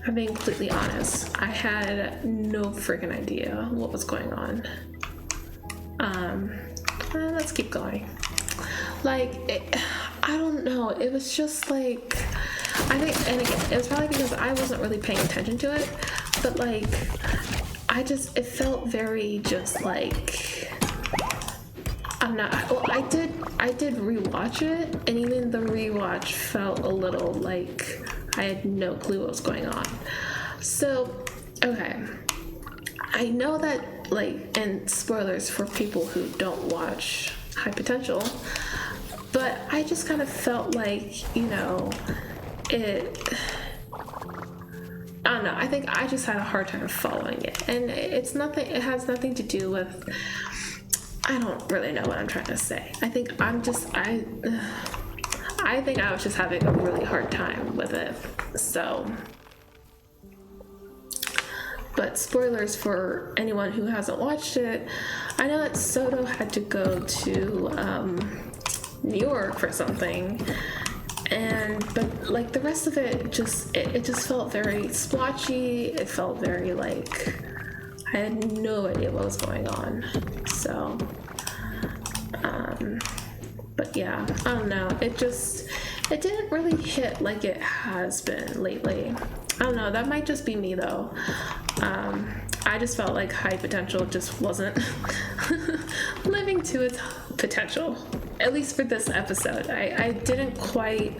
[SPEAKER 1] I'm being completely honest. I had no freaking idea what was going on. Let's keep going. Like, I don't know. It was just like, I think, and again, it was probably because I wasn't really paying attention to it, but like, it felt very just like, I'm not, well, I did rewatch it, and even the rewatch felt a little like I had no clue what was going on. So, okay. I know that, like, and spoilers for people who don't watch High Potential, but I just kind of felt like, you know, I don't know, I think I just had a hard time following it. And it has nothing to do with, I don't really know what I'm trying to say. I think I think I was just having a really hard time with it. So, but spoilers for anyone who hasn't watched it, I know that Soto had to go to New York for something, but like the rest of it just felt very splotchy. It felt very like I had no idea what was going on. So but yeah, I don't know, it didn't really hit like it has been lately. I don't know, that might just be me though. I just felt like High Potential just wasn't living to its potential, at least for this episode. I didn't quite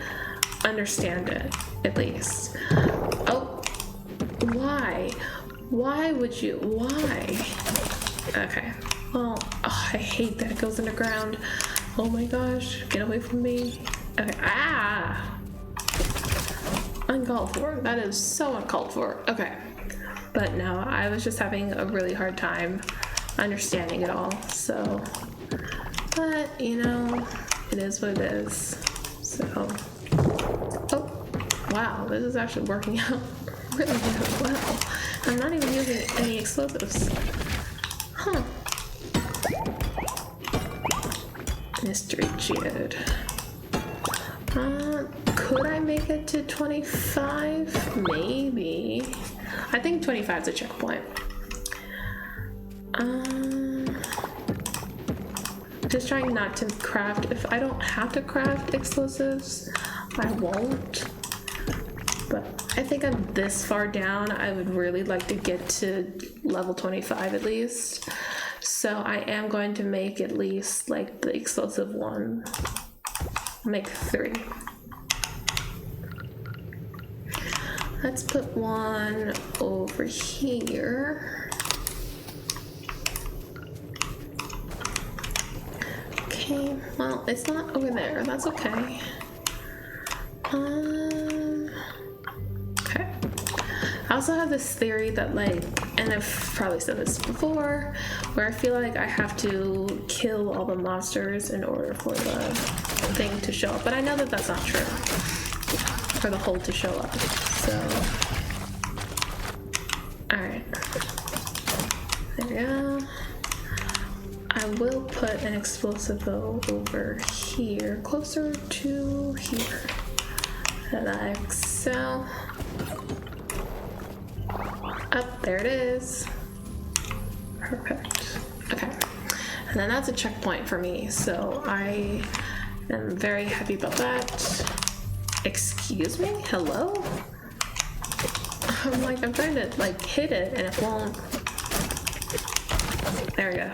[SPEAKER 1] understand it, at least. Oh, why would you, why? Okay, well, oh, I hate that it goes underground. Oh my gosh, get away from me. Okay, uncalled for. That is so uncalled for. Okay, but no, I was just having a really hard time understanding it all. So, but you know, it is what it is. So, oh wow, this is actually working out really, really well. I'm not even using any explosives. Huh. Mystery geode. Could I make it to 25? Maybe. I think 25 is a checkpoint. Just trying not to craft. If I don't have to craft explosives, I won't. But I think I'm this far down. I would really like to get to level 25 at least. So I am going to make at least like the explosive one. Make 3. Let's put one over here. Okay, well, it's not over there. That's okay. Okay. I also have this theory that, like, and I've probably said this before, where I feel like I have to kill all the monsters in order for the thing to show up. But I know that that's not true. For the hole to show up. So, alright. There we go. I will put an explosive though over here, closer to here. Like so. Up, there it is. Perfect. Okay. And then that's a checkpoint for me, so I am very happy about that. Excuse me? Hello? I'm like, I'm trying to like hit it and it won't. There we go.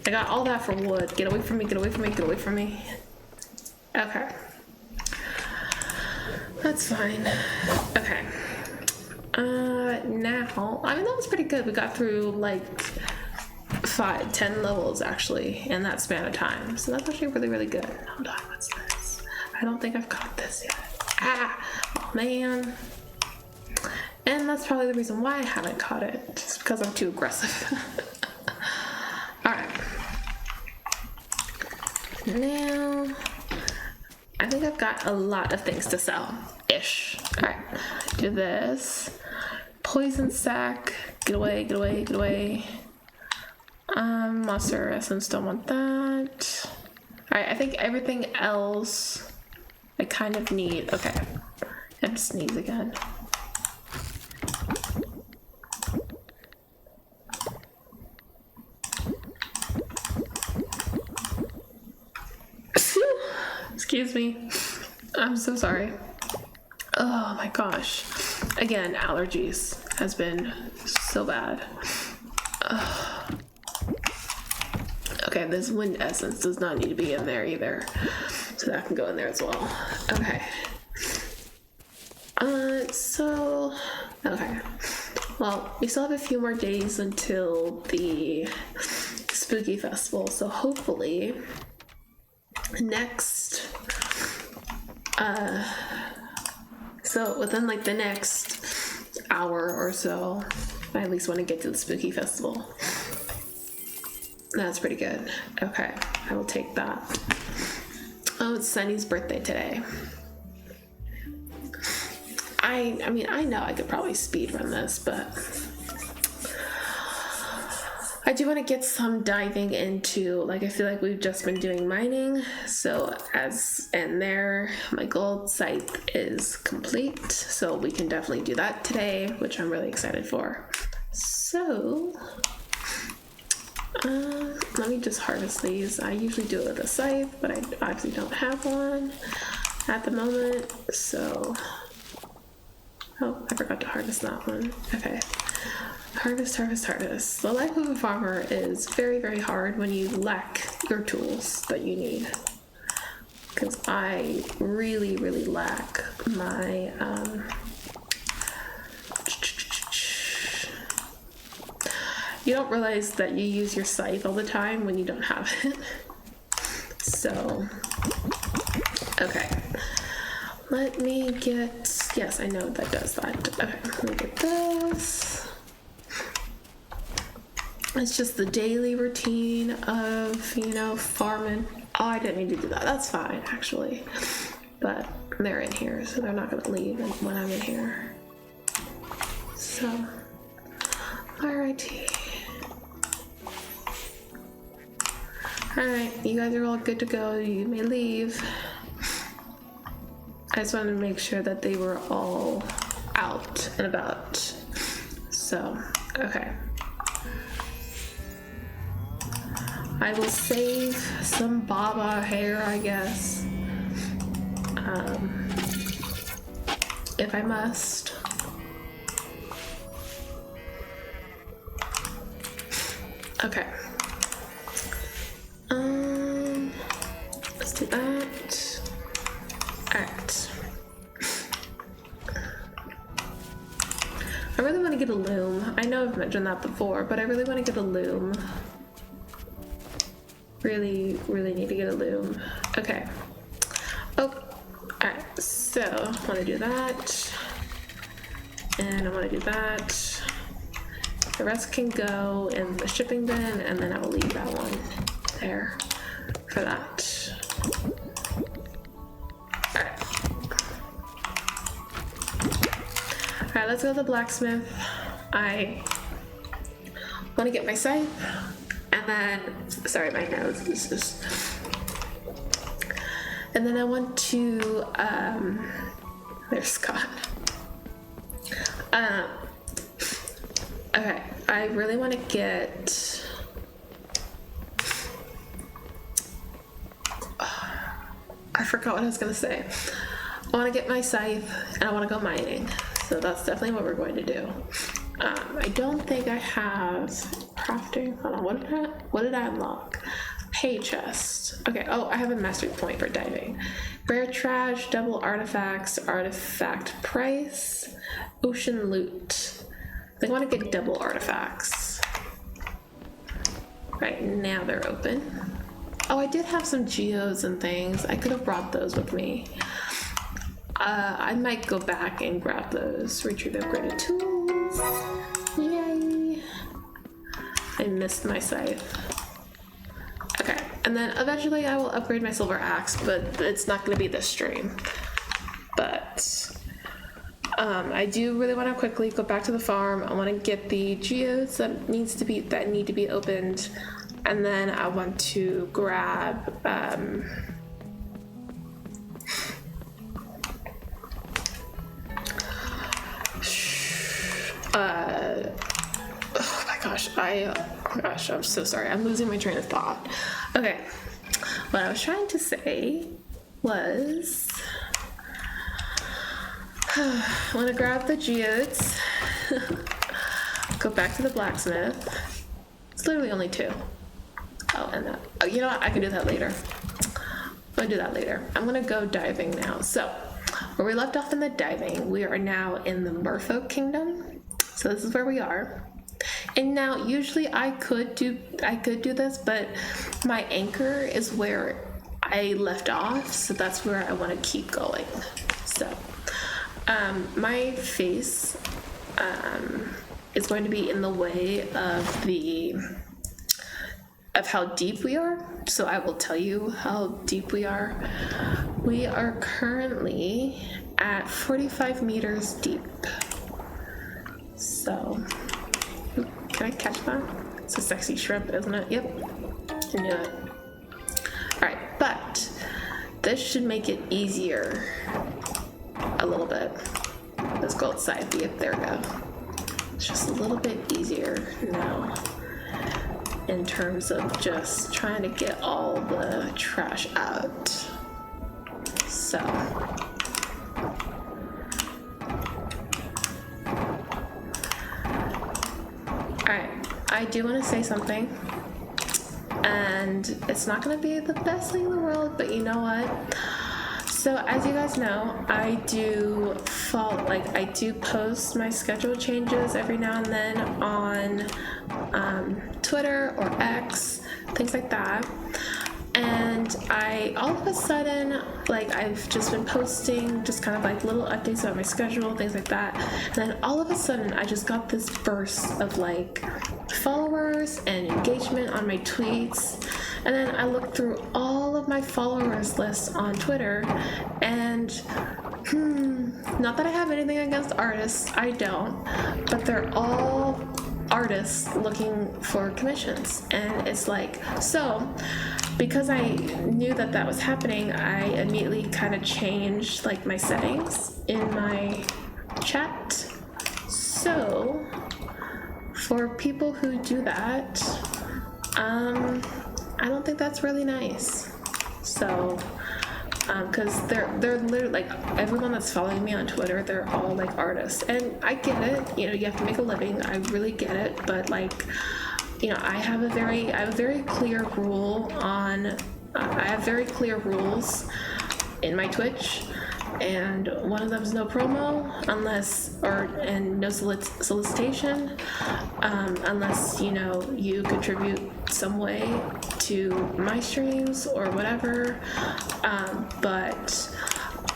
[SPEAKER 1] I got all that for wood. Get away from me, get away from me, get away from me. Okay. That's fine. Okay. Now, I mean, that was pretty good. We got through like 10 levels actually in that span of time. So that's actually really, really good. Hold on, what's this? I don't think I've caught this yet. Oh man. And that's probably the reason why I haven't caught it. Just because I'm too aggressive. Alright. Now, I think I've got a lot of things to sell. Ish. Alright. Do this. Poison sack. Get away, get away, get away. Monster essence, don't want that. Alright, I think everything else I kind of need. Okay. I have to sneeze again. Excuse me. I'm so sorry. Oh my gosh. Again, allergies has been so bad. Okay, this wind essence does not need to be in there either. So that can go in there as well. Okay. Okay. Well, we still have a few more days until the Spooky Festival, so hopefully so within like the next hour or so, I at least want to get to the Spooky Festival. That's pretty good. Okay, I will take that. Oh, it's Sunny's birthday today. I mean, I know I could probably speedrun this, but I do want to get some diving into, like, I feel like we've just been doing mining, so my gold site is complete, so we can definitely do that today, which I'm really excited for. So, let me just harvest these. I usually do it with a scythe, but I obviously don't have one at the moment, so, oh, I forgot to harvest that one. Okay. Harvest. The life of a farmer is very, very hard when you lack your tools that you need. Because I really, really lack my, you don't realize that you use your scythe all the time when you don't have it. So, okay. Let me get, yes, I know that does that. Okay, let me get this. It's just the daily routine of, you know, farming. Oh, I didn't mean to do that. That's fine, actually. But they're in here, so they're not going to leave when I'm in here. So, alrighty. Alright, you guys are all good to go. You may leave. I just wanted to make sure that they were all out and about. So, okay. I will save some baba hair, I guess, if I must. Okay. Let's do that. Alright. I really want to get a loom. I know I've mentioned that before, but I really want to get a loom. Really, really need to get a loom. Okay. Oh, alright. So, I want to do that. And I want to do that. The rest can go in the shipping bin, and then I will leave that one there for that. Alright. Alright, let's go to the blacksmith. I want to get my scythe. And then, sorry, my nose is just. And then I want to, there's Scott. Okay, I really want to get, I forgot what I was going to say. I want to get my scythe and I want to go mining. So that's definitely what we're going to do. I don't think I have crafting. Hold on, what did I unlock? Hay chest. Okay, oh, I have a mastery point for diving. Rare trash, double artifacts, artifact price, ocean loot. I think I want to get double artifacts. Right, now they're open. Oh, I did have some geodes and things. I could have brought those with me. I might go back and grab those. Retrieve upgraded tools. Yay. I missed my scythe. Okay, and then eventually I will upgrade my silver axe, but it's not going to be this stream. But I do really want to quickly go back to the farm. I want to get the geodes that need to be opened. And then I want to grab oh my gosh, I'm so sorry. I'm losing my train of thought. Okay, what I was trying to say was I want to grab the geodes, go back to the blacksmith. It's literally only 2. Oh, and that. Oh, you know what? I can do that later. I'm gonna do that later. I'm gonna go diving now. So, where we left off in the diving, we are now in the Merfolk Kingdom. So this is where we are. And now, usually I could do this, but my anchor is where I left off, so that's where I want to keep going. So, my face is going to be in the way of how deep we are. So I will tell you how deep we are. We are currently at 45 meters deep. So, can I catch that? It's a sexy shrimp, isn't it? Yep, I knew it. All right, but this should make it easier a little bit. Let's go outside. There we go. It's just a little bit easier now in terms of just trying to get all the trash out. So, alright, I do want to say something, and it's not going to be the best thing in the world, but you know what? So as you guys know, I do post my schedule changes every now and then on Twitter or X, things like that. And I all of a sudden, I've just been posting just kind of like little updates about my schedule, things like that. And then all of a sudden I just got this burst of followers and engagement on my tweets. And then I looked through all of my followers lists on Twitter, and not that I have anything against artists, I don't, but they're all artists looking for commissions. And it's so because I knew that was happening, I immediately kind of changed my settings in my chat. So for people who do that, I don't think that's really nice. So because they're literally everyone that's following me on Twitter, they're all artists, and I get it. You have to make a living. I really get it, but I have very clear rule on. I have very clear rules in my Twitch, and one of them is no promo and no solicitation unless you contribute some way to my streams or whatever, but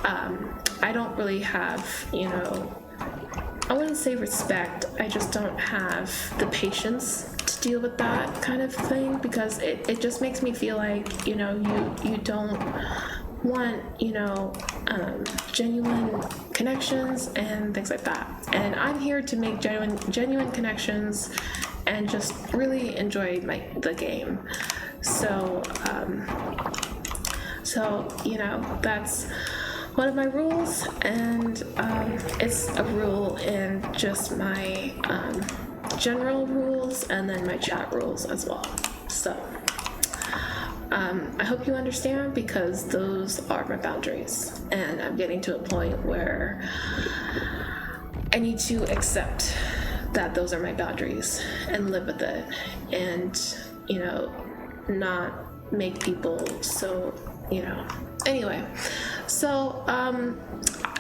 [SPEAKER 1] I don't really have I wouldn't say respect, I just don't have the patience to deal with that kind of thing, because it just makes me feel like you don't want genuine connections and things like that. And I'm here to make genuine connections and just really enjoy the game. So that's one of my rules, and it's a rule in just my general rules and then my chat rules as well. So I hope you understand, because those are my boundaries, and I'm getting to a point where I need to accept that those are my boundaries and live with it, and not make people so anyway. So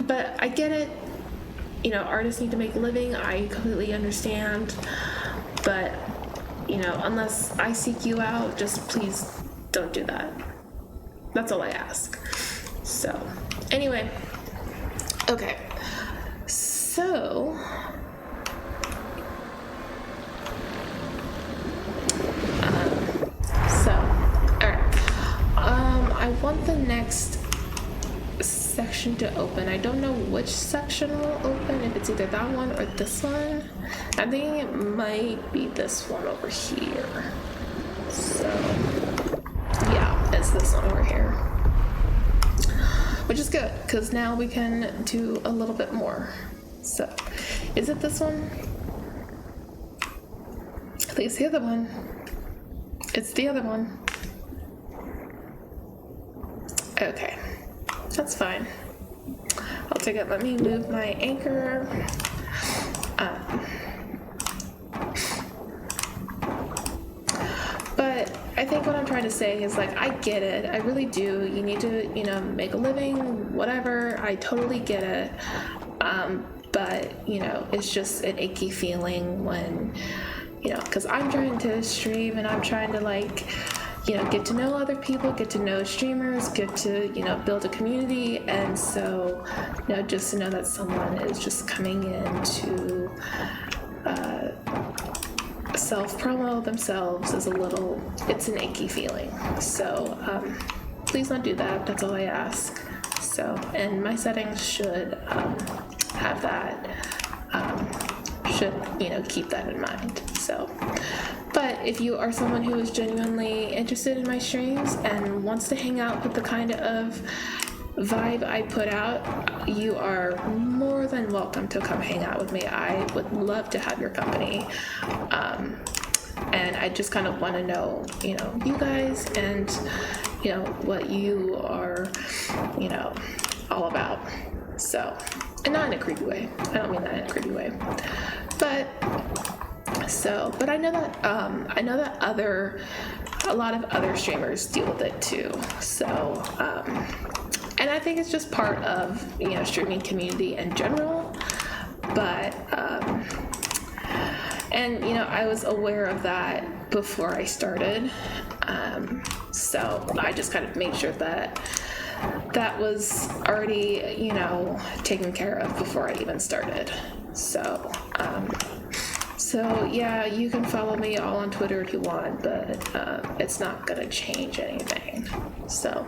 [SPEAKER 1] but I get it, artists need to make a living. I completely understand, but unless I seek you out, just please don't do that. That's all I ask. So anyway, okay, so I want the next section to open. I don't know which section will open, if it's either that one or this one. I'm thinking it might be this one over here. So yeah, it's this one over here, which is good because now we can do a little bit more. So is it this one? I think it's the other one. It's the other one. Okay, that's fine. I'll take it. Let me move my anchor. But I think what I'm trying to say is, like, I get it. I really do. You need to, make a living, whatever. I totally get it. But, it's just an icky feeling when, because I'm trying to stream and I'm trying to, like, get to know other people, get to know streamers, get to, build a community. And so, just to know that someone is just coming in to self-promo themselves is it's an icky feeling. So please don't do that. That's all I ask. So, and my settings should have that, should, keep that in mind. So, but if you are someone who is genuinely interested in my streams and wants to hang out with the kind of vibe I put out, you are more than welcome to come hang out with me. I would love to have your company. And I just kind of want to know, you guys and, what you are, all about. So, and not in a creepy way. I don't mean that in a creepy way. But I know that a lot of other streamers deal with it too. So, and I think it's just part of, streaming community in general. But, and, I was aware of that before I started. So I just kind of made sure that was already, taken care of before I even started. So, so yeah, you can follow me all on Twitter if you want, but it's not gonna change anything. So,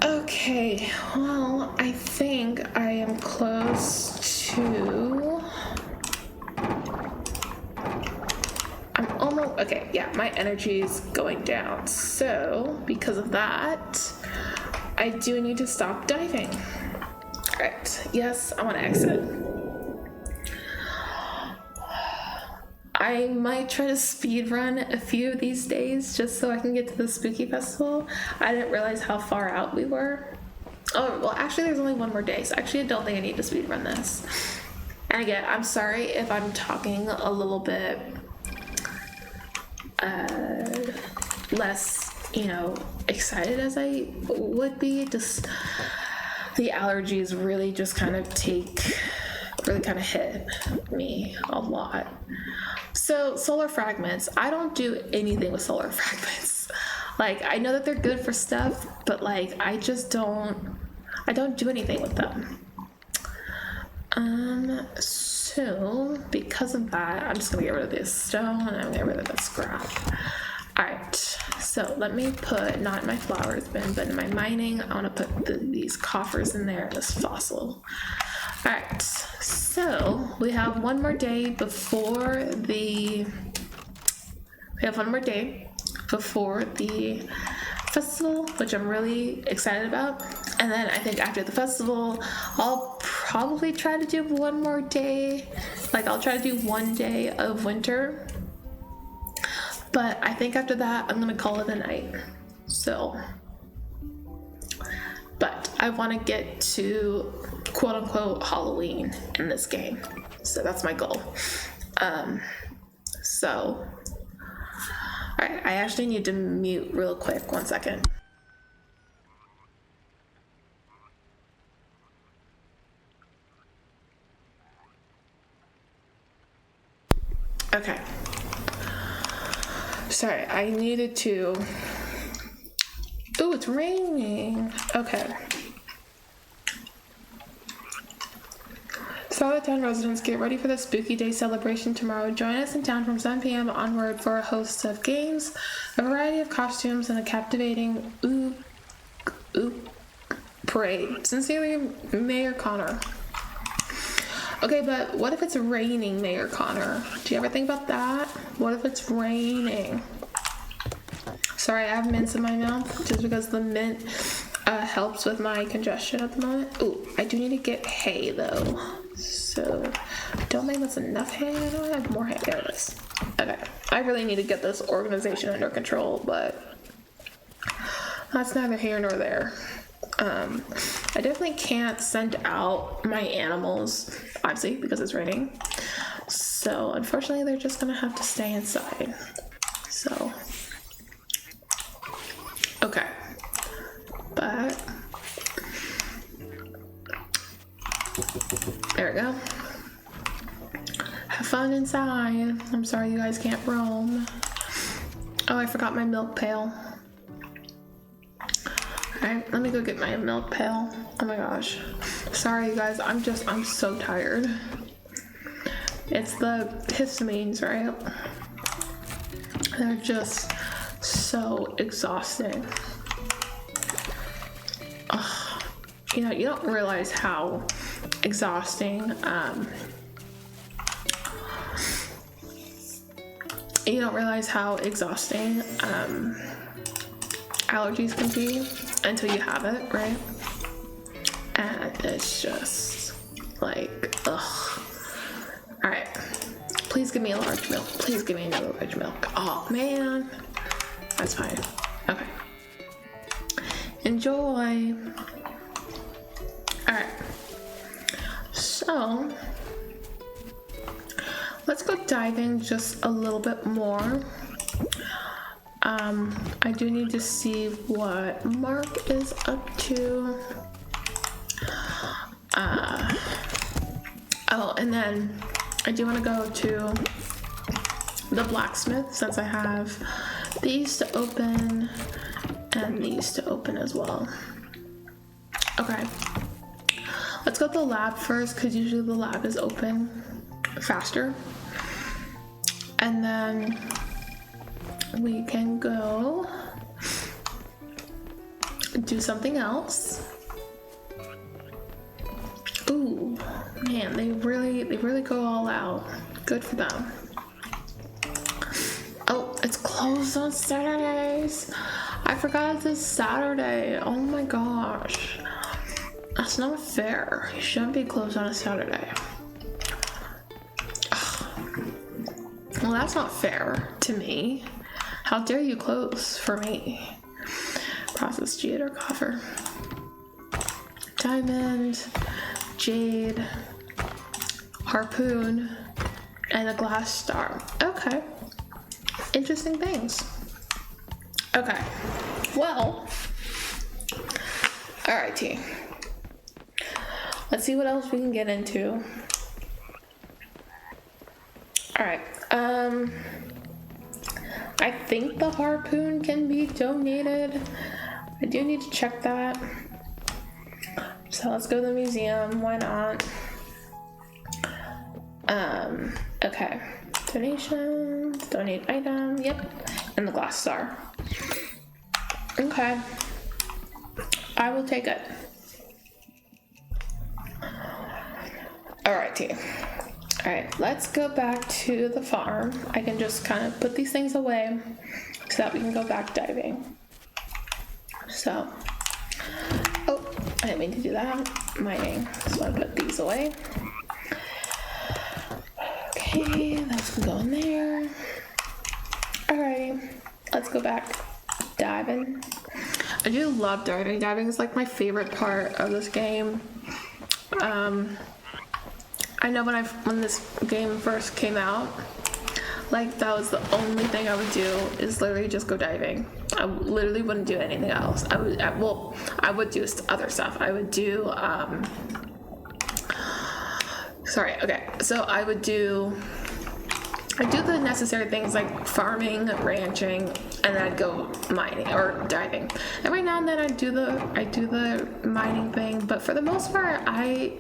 [SPEAKER 1] okay, well, I think I am close to... Okay, yeah, my energy is going down. So, because of that, I do need to stop diving. Alright, yes, I want to exit. I might try to speed run a few of these days just so I can get to the Spooky Festival. I didn't realize how far out we were. Oh, well, actually, there's only one more day, so actually, I don't think I need to speed run this. And again, I'm sorry if I'm talking a little bit less, excited as I would be. Just the allergies really just kind of hit me a lot. So solar fragments, I don't do anything with solar fragments. Like, I know that they're good for stuff, but like, I don't do anything with them. So because of that, I'm just gonna get rid of this stone and I'm gonna get rid of this scrap. Alright, so let me put, not in my flowers bin, but in my mining, I wanna put these coffers in there, this fossil. Alright, so we have one more day before the festival, which I'm really excited about. And then I think after the festival, I'll probably try to do one more day. Like, I'll try to do one day of winter. But I think after that, I'm gonna call it a night. So, but I want to get to quote unquote Halloween in this game. So that's my goal. So, alright, I actually need to mute real quick, 1 second. Okay. Sorry, I needed to... Ooh, it's raining. Okay. Solid Town residents, get ready for the Spooky Day celebration tomorrow. Join us in town from 7 p.m. onward for a host of games, a variety of costumes, and a captivating parade. Sincerely, Mayor Connor. Okay, but what if it's raining, Mayor Connor? Do you ever think about that? What if it's raining? Sorry, I have mints in my mouth just because the mint helps with my congestion at the moment. Ooh, I do need to get hay though. So, don't think that's enough hay. I don't have more hay. There it is. Okay, I really need to get this organization under control, but that's neither here nor there. I definitely can't send out my animals, obviously, because it's raining. So, unfortunately, they're just gonna have to stay inside. So, okay. But, there we go. Have fun inside. I'm sorry you guys can't roam. Oh, I forgot my milk pail. Alright, let me go get my milk pail. Oh my gosh. Sorry you guys, I'm so tired. It's the histamines, right? They're just so exhausting. Ugh. You know, you don't realize how exhausting, allergies can be until you have it, right? And it's just like, ugh. All right, please give me a large milk. Please give me another large milk. Oh man, that's fine. Okay, enjoy. All right, so let's go diving just a little bit more. I do need to see what Mark is up to. Oh, and then I do want to go to the blacksmith since I have these to open and these to open as well. Okay, let's go to the lab first because usually the lab is open faster. And then we can go do something else. Ooh, man, they really go all out. Good for them. Oh, it's closed on Saturdays. I forgot it's Saturday. Oh my gosh. That's not fair. You shouldn't be closed on a Saturday. Well, that's not fair to me. How dare you close for me? Processed jade or copper. Diamond, jade, harpoon, and a glass star. Okay. Interesting things. Okay. Well. Alright, T. Let's see what else we can get into. Alright. I think the harpoon can be donated. I do need to check that. So let's go to the museum. Why not? Okay. Donations, donate item. Yep. And the glass star. Okay. I will take it. Alrighty. Alright, let's go back to the farm. I can just kind of put these things away so that we can go back diving. So, oh, I didn't mean to do that. Mining. So I put these away. Okay, those can go in there. Alrighty, let's go back diving. I do love diving. Diving is like my favorite part of this game. I know when this game first came out, like that was the only thing I would do is literally just go diving. I literally wouldn't do anything else. I would do other stuff. I would do so I do the necessary things like farming, ranching, and then I'd go mining or diving. And right now and then I do the mining thing, but for the most part I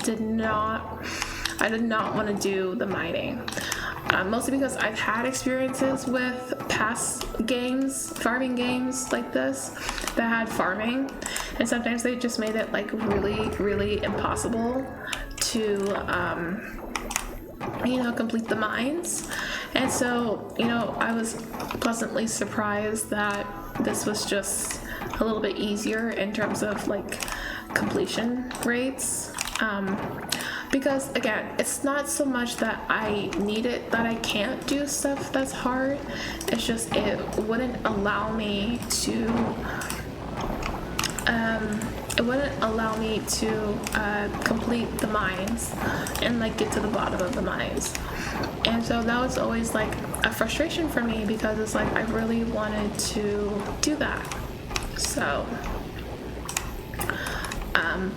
[SPEAKER 1] did not want to do the mining. Mostly because I've had experiences with past games, farming games like this that had farming, and sometimes they just made it like really, really impossible to complete the mines. And so, I was pleasantly surprised that this was just a little bit easier in terms of like completion rates. Because again, it's not so much that I need it, that I can't do stuff that's hard. It's just it wouldn't allow me to complete the mines and like get to the bottom of the mines. And so that was always like a frustration for me, because it's like I really wanted to do that. So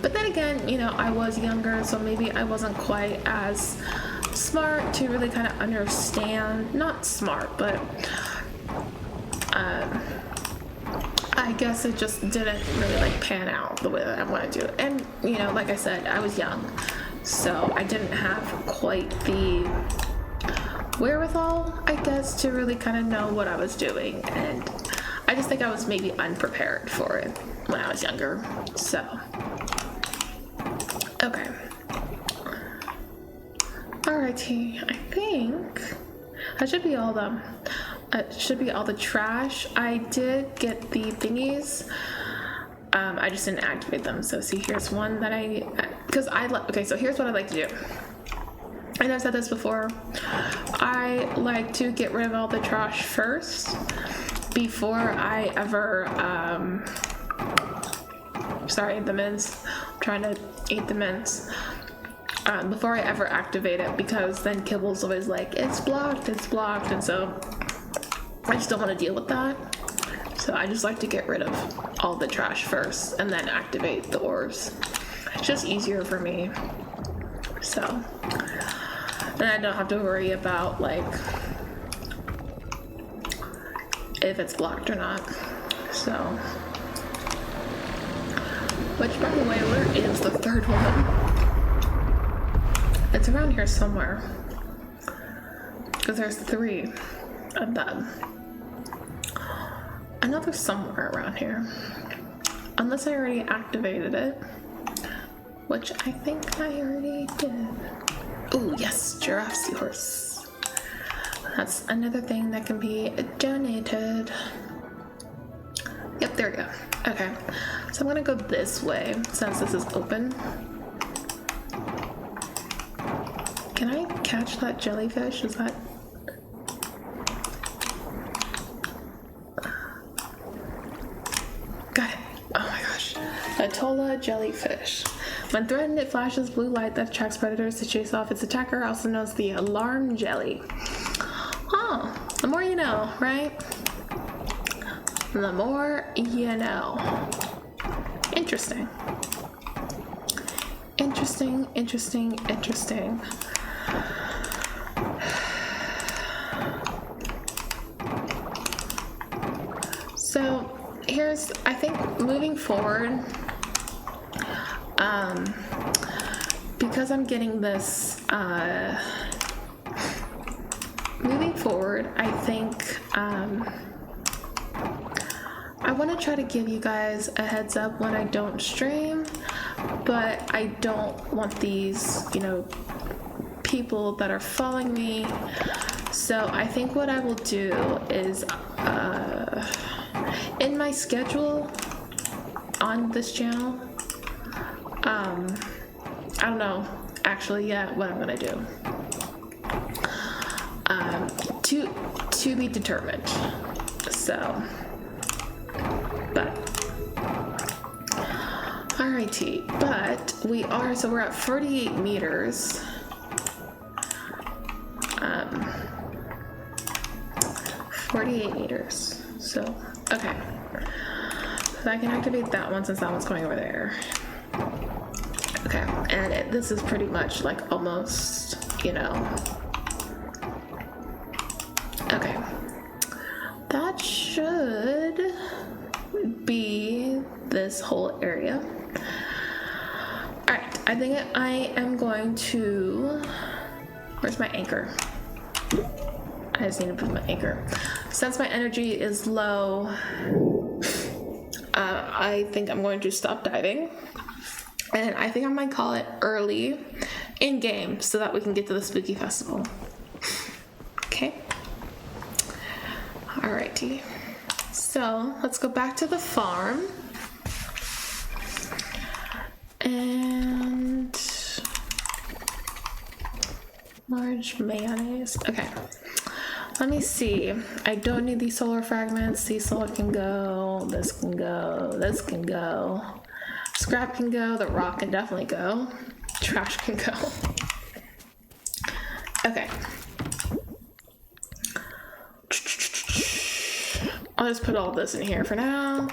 [SPEAKER 1] but then again, I was younger, so maybe I wasn't quite as smart to really kind of understand, not smart, but I guess it just didn't really like pan out the way that I wanted to. And like I said, I was young, so I didn't have quite the wherewithal, I guess, to really kind of know what I was doing. And I just think I was maybe unprepared for it when I was younger. So okay, alrighty, I think that should be all the trash. I did get the thingies. I just didn't activate them. So see, here's one that okay, so here's what I like to do. And I've said this before. I like to get rid of all the trash first before I ever, sorry, the mints. I'm trying to eat the mints. Before I ever activate it, because then Kibble's always like, it's blocked, and so I just don't want to deal with that. So I just like to get rid of all the trash first and then activate the orbs. It's just easier for me. So then I don't have to worry about like if it's blocked or not. So, which, by the way, where is the third one? It's around here somewhere, because there's 3 of them. I know there's somewhere around here, unless I already activated it, which I think I already did. Oh yes, giraffe seahorse. That's another thing that can be donated. Yep, there we go. Okay, so I'm gonna go this way since this is open. Can I catch that jellyfish? Is that... Got it. Oh my gosh. Atola jellyfish. When threatened, it flashes blue light that attracts predators to chase off its attacker, also known as the alarm jelly. Oh, the more you know, right? The more you know. Interesting. Interesting, interesting, interesting. So here's, I think, moving forward, because I'm getting this, moving forward, I think, I want to try to give you guys a heads up when I don't stream, but I don't want these, people that are following me. So I think what I will do is, in my schedule on this channel, I don't know actually yet what I'm gonna do. To be determined. So, but alrighty, but we're at 48 meters. 48 meters. So, okay. So I can activate that one since that one's going over there. Okay, and this is pretty much like almost, Okay. That should be this whole area. Alright, I think I am going to... Where's my anchor? I just need to put my anchor. Since my energy is low, I think I'm going to stop diving. And I think I might call it early in game so that we can get to the spooky festival. Okay. Alrighty. So let's go back to the farm. And large mayonnaise. Okay. Let me see. I don't need these solar fragments. Sea salt can go. This can go. This can go. Scrap can go. The rock can definitely go. Trash can go. Okay. I'll just put all this in here for now.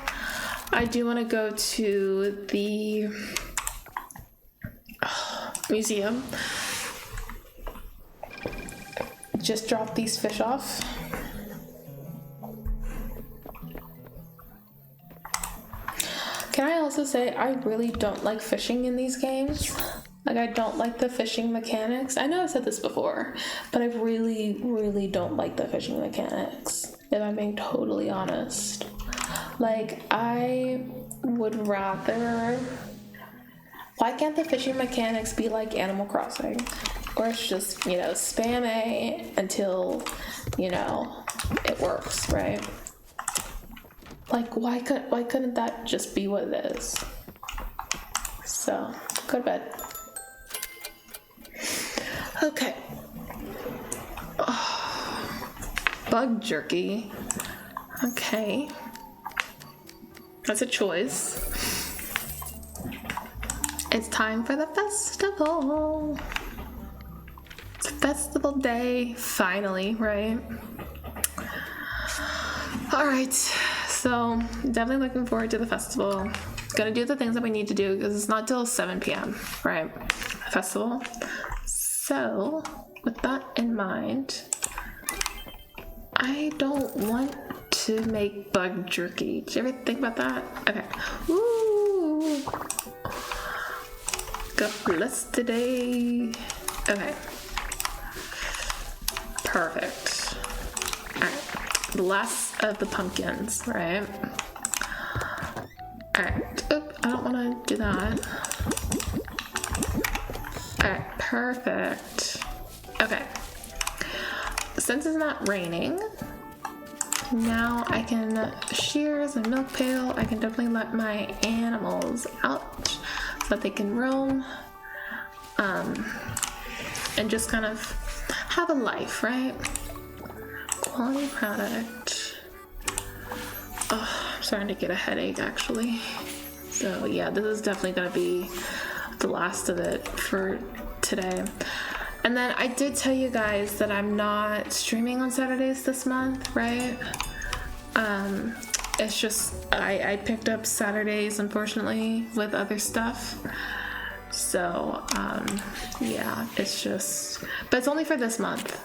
[SPEAKER 1] I do want to go to the museum. Just drop these fish off. Can I also say I really don't like fishing in these games? Like, I don't like the fishing mechanics. I know I've said this before, but I really, really don't like the fishing mechanics, if I'm being totally honest. Like, I would rather... Why can't the fishing mechanics be like Animal Crossing? Or it's just, you know, spam A until, you know, it works, right? Like, why couldn't that just be what it is? So, go to bed. Okay. Oh, bug jerky. Okay. That's a choice. It's time for the festival. It's festival day, finally, right? All right, so definitely looking forward to the festival. Gonna do the things that we need to do because it's not till 7 p.m., right? Festival. So, with that in mind, I don't want to make bug jerky. Did you ever think about that? Okay. Woo! Got blessed today. Okay. Perfect. Alright. The last of the pumpkins, right? Alright. Oop, I don't want to do that. Alright, perfect. Okay. Since it's not raining, now I can shears and milk pail. I can definitely let my animals out so that they can roam. And just kind of have a life, right? Quality product. Oh, I'm starting to get a headache actually. So yeah, this is definitely gonna be the last of it for today. And then I did tell you guys that I'm not streaming on Saturdays this month, right? It's just I picked up Saturdays unfortunately with other stuff. So yeah, it's just, but it's only for this month.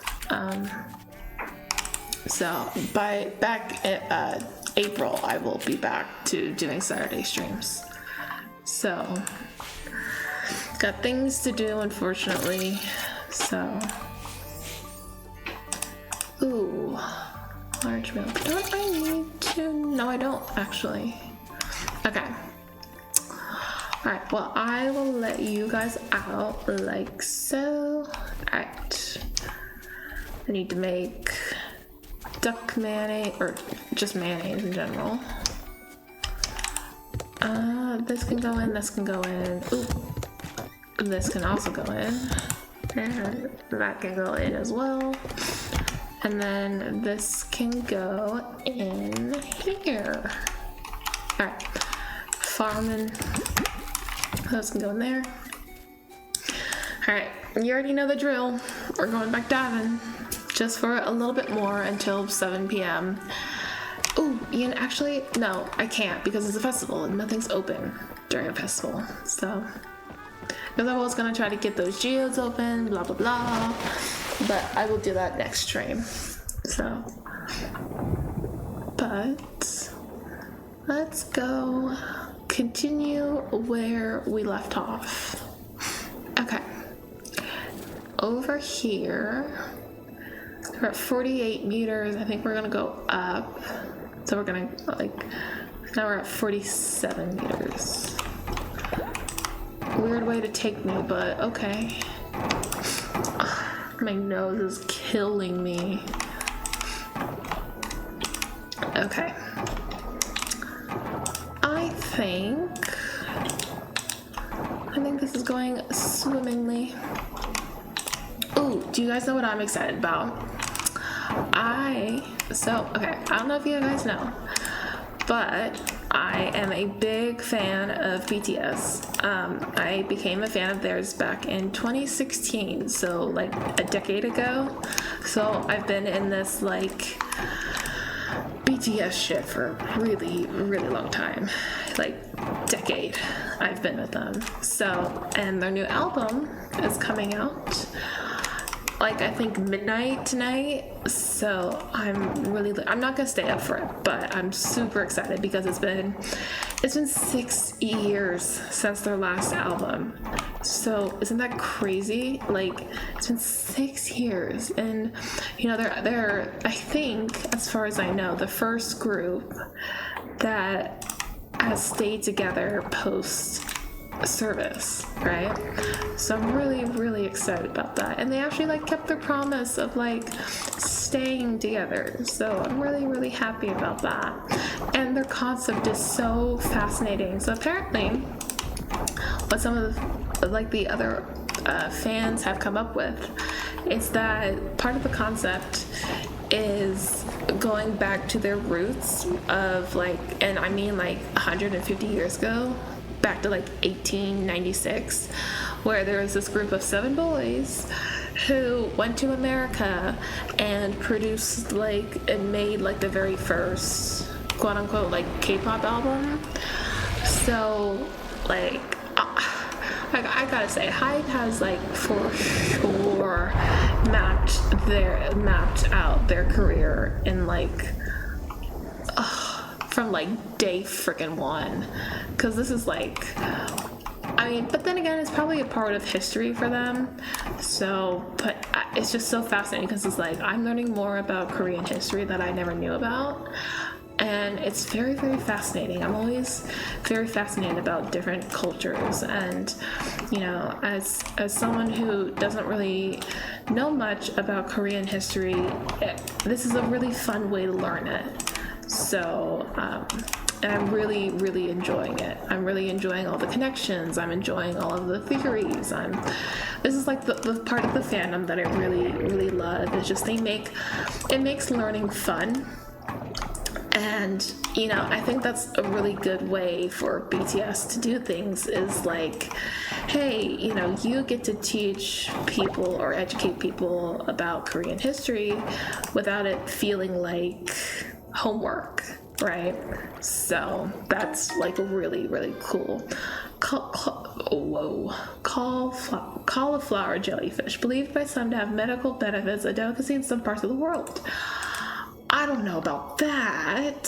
[SPEAKER 1] So by back at April, I will be back to doing Saturday streams. So got things to do, unfortunately. So, ooh, large milk. Don't I need to? No, I don't actually. Okay. Alright, well, I will let you guys out like so. Alright. I need to make duck mayonnaise, or just mayonnaise in general. This can go in, this can go in. Ooh. This can also go in. And that can go in as well. And then this can go in here. Alright. Farming. Those can go in there. Alright, you already know the drill. We're going back diving. Just for a little bit more until 7 p.m. Ooh, Ian, actually, no, I can't because it's a festival and nothing's open during a festival. So, because I was gonna try to get those geodes open, blah blah blah. But I will do that next stream. So, but let's go continue where we left off. Okay. Over here, we're at 48 meters. I think we're gonna go up. So we're gonna, like, now we're at 47 meters. Weird way to take me, but okay. My nose is killing me. Okay. I think this is going swimmingly. Ooh, do you guys know what I'm excited about? I don't know if you guys know, but I am a big fan of BTS. I became a fan of theirs back in 2016, so like a decade ago. So I've been in this like BTS shit for a really, really long time. Like decade I've been with them. So, and their new album is coming out like I think midnight tonight, so I'm not gonna stay up for it, but I'm super excited because it's been 6 years since their last album. So isn't that crazy? Like it's been 6 years, and you know they're I think, as far as I know, the first group that has stayed together post service, right? So I'm really, really excited about that. And they actually like kept their promise of like staying together. So I'm really, really happy about that. And their concept is so fascinating. So apparently what some of the other fans have come up with is that part of the concept is going back to their roots of like, and I mean like 150 years ago, back to like 1896, where there was this group of 7 boys who went to America and produced like and made like the very first quote unquote like K-pop album. So like I gotta say, Hyde has like for sure mapped out their career in like from like day freaking one, because this is like, I mean, but then again, it's probably a part of history for them. So, but it's just so fascinating because it's like I'm learning more about Korean history that I never knew about. And it's very, very fascinating. I'm always very fascinated about different cultures. And, you know, as someone who doesn't really know much about Korean history, this is a really fun way to learn it. So, and I'm really, really enjoying it. I'm really enjoying all the connections. I'm enjoying all of the theories. This is like the part of the fandom that I really, really love. It's just it makes learning fun. And, you know, I think that's a really good way for BTS to do things, is like, hey, you know, you get to teach people or educate people about Korean history without it feeling like homework, right? So that's like really, really cool. Cauliflower jellyfish, believed by some to have medical benefits, a delicacy in some parts of the world. I don't know about that,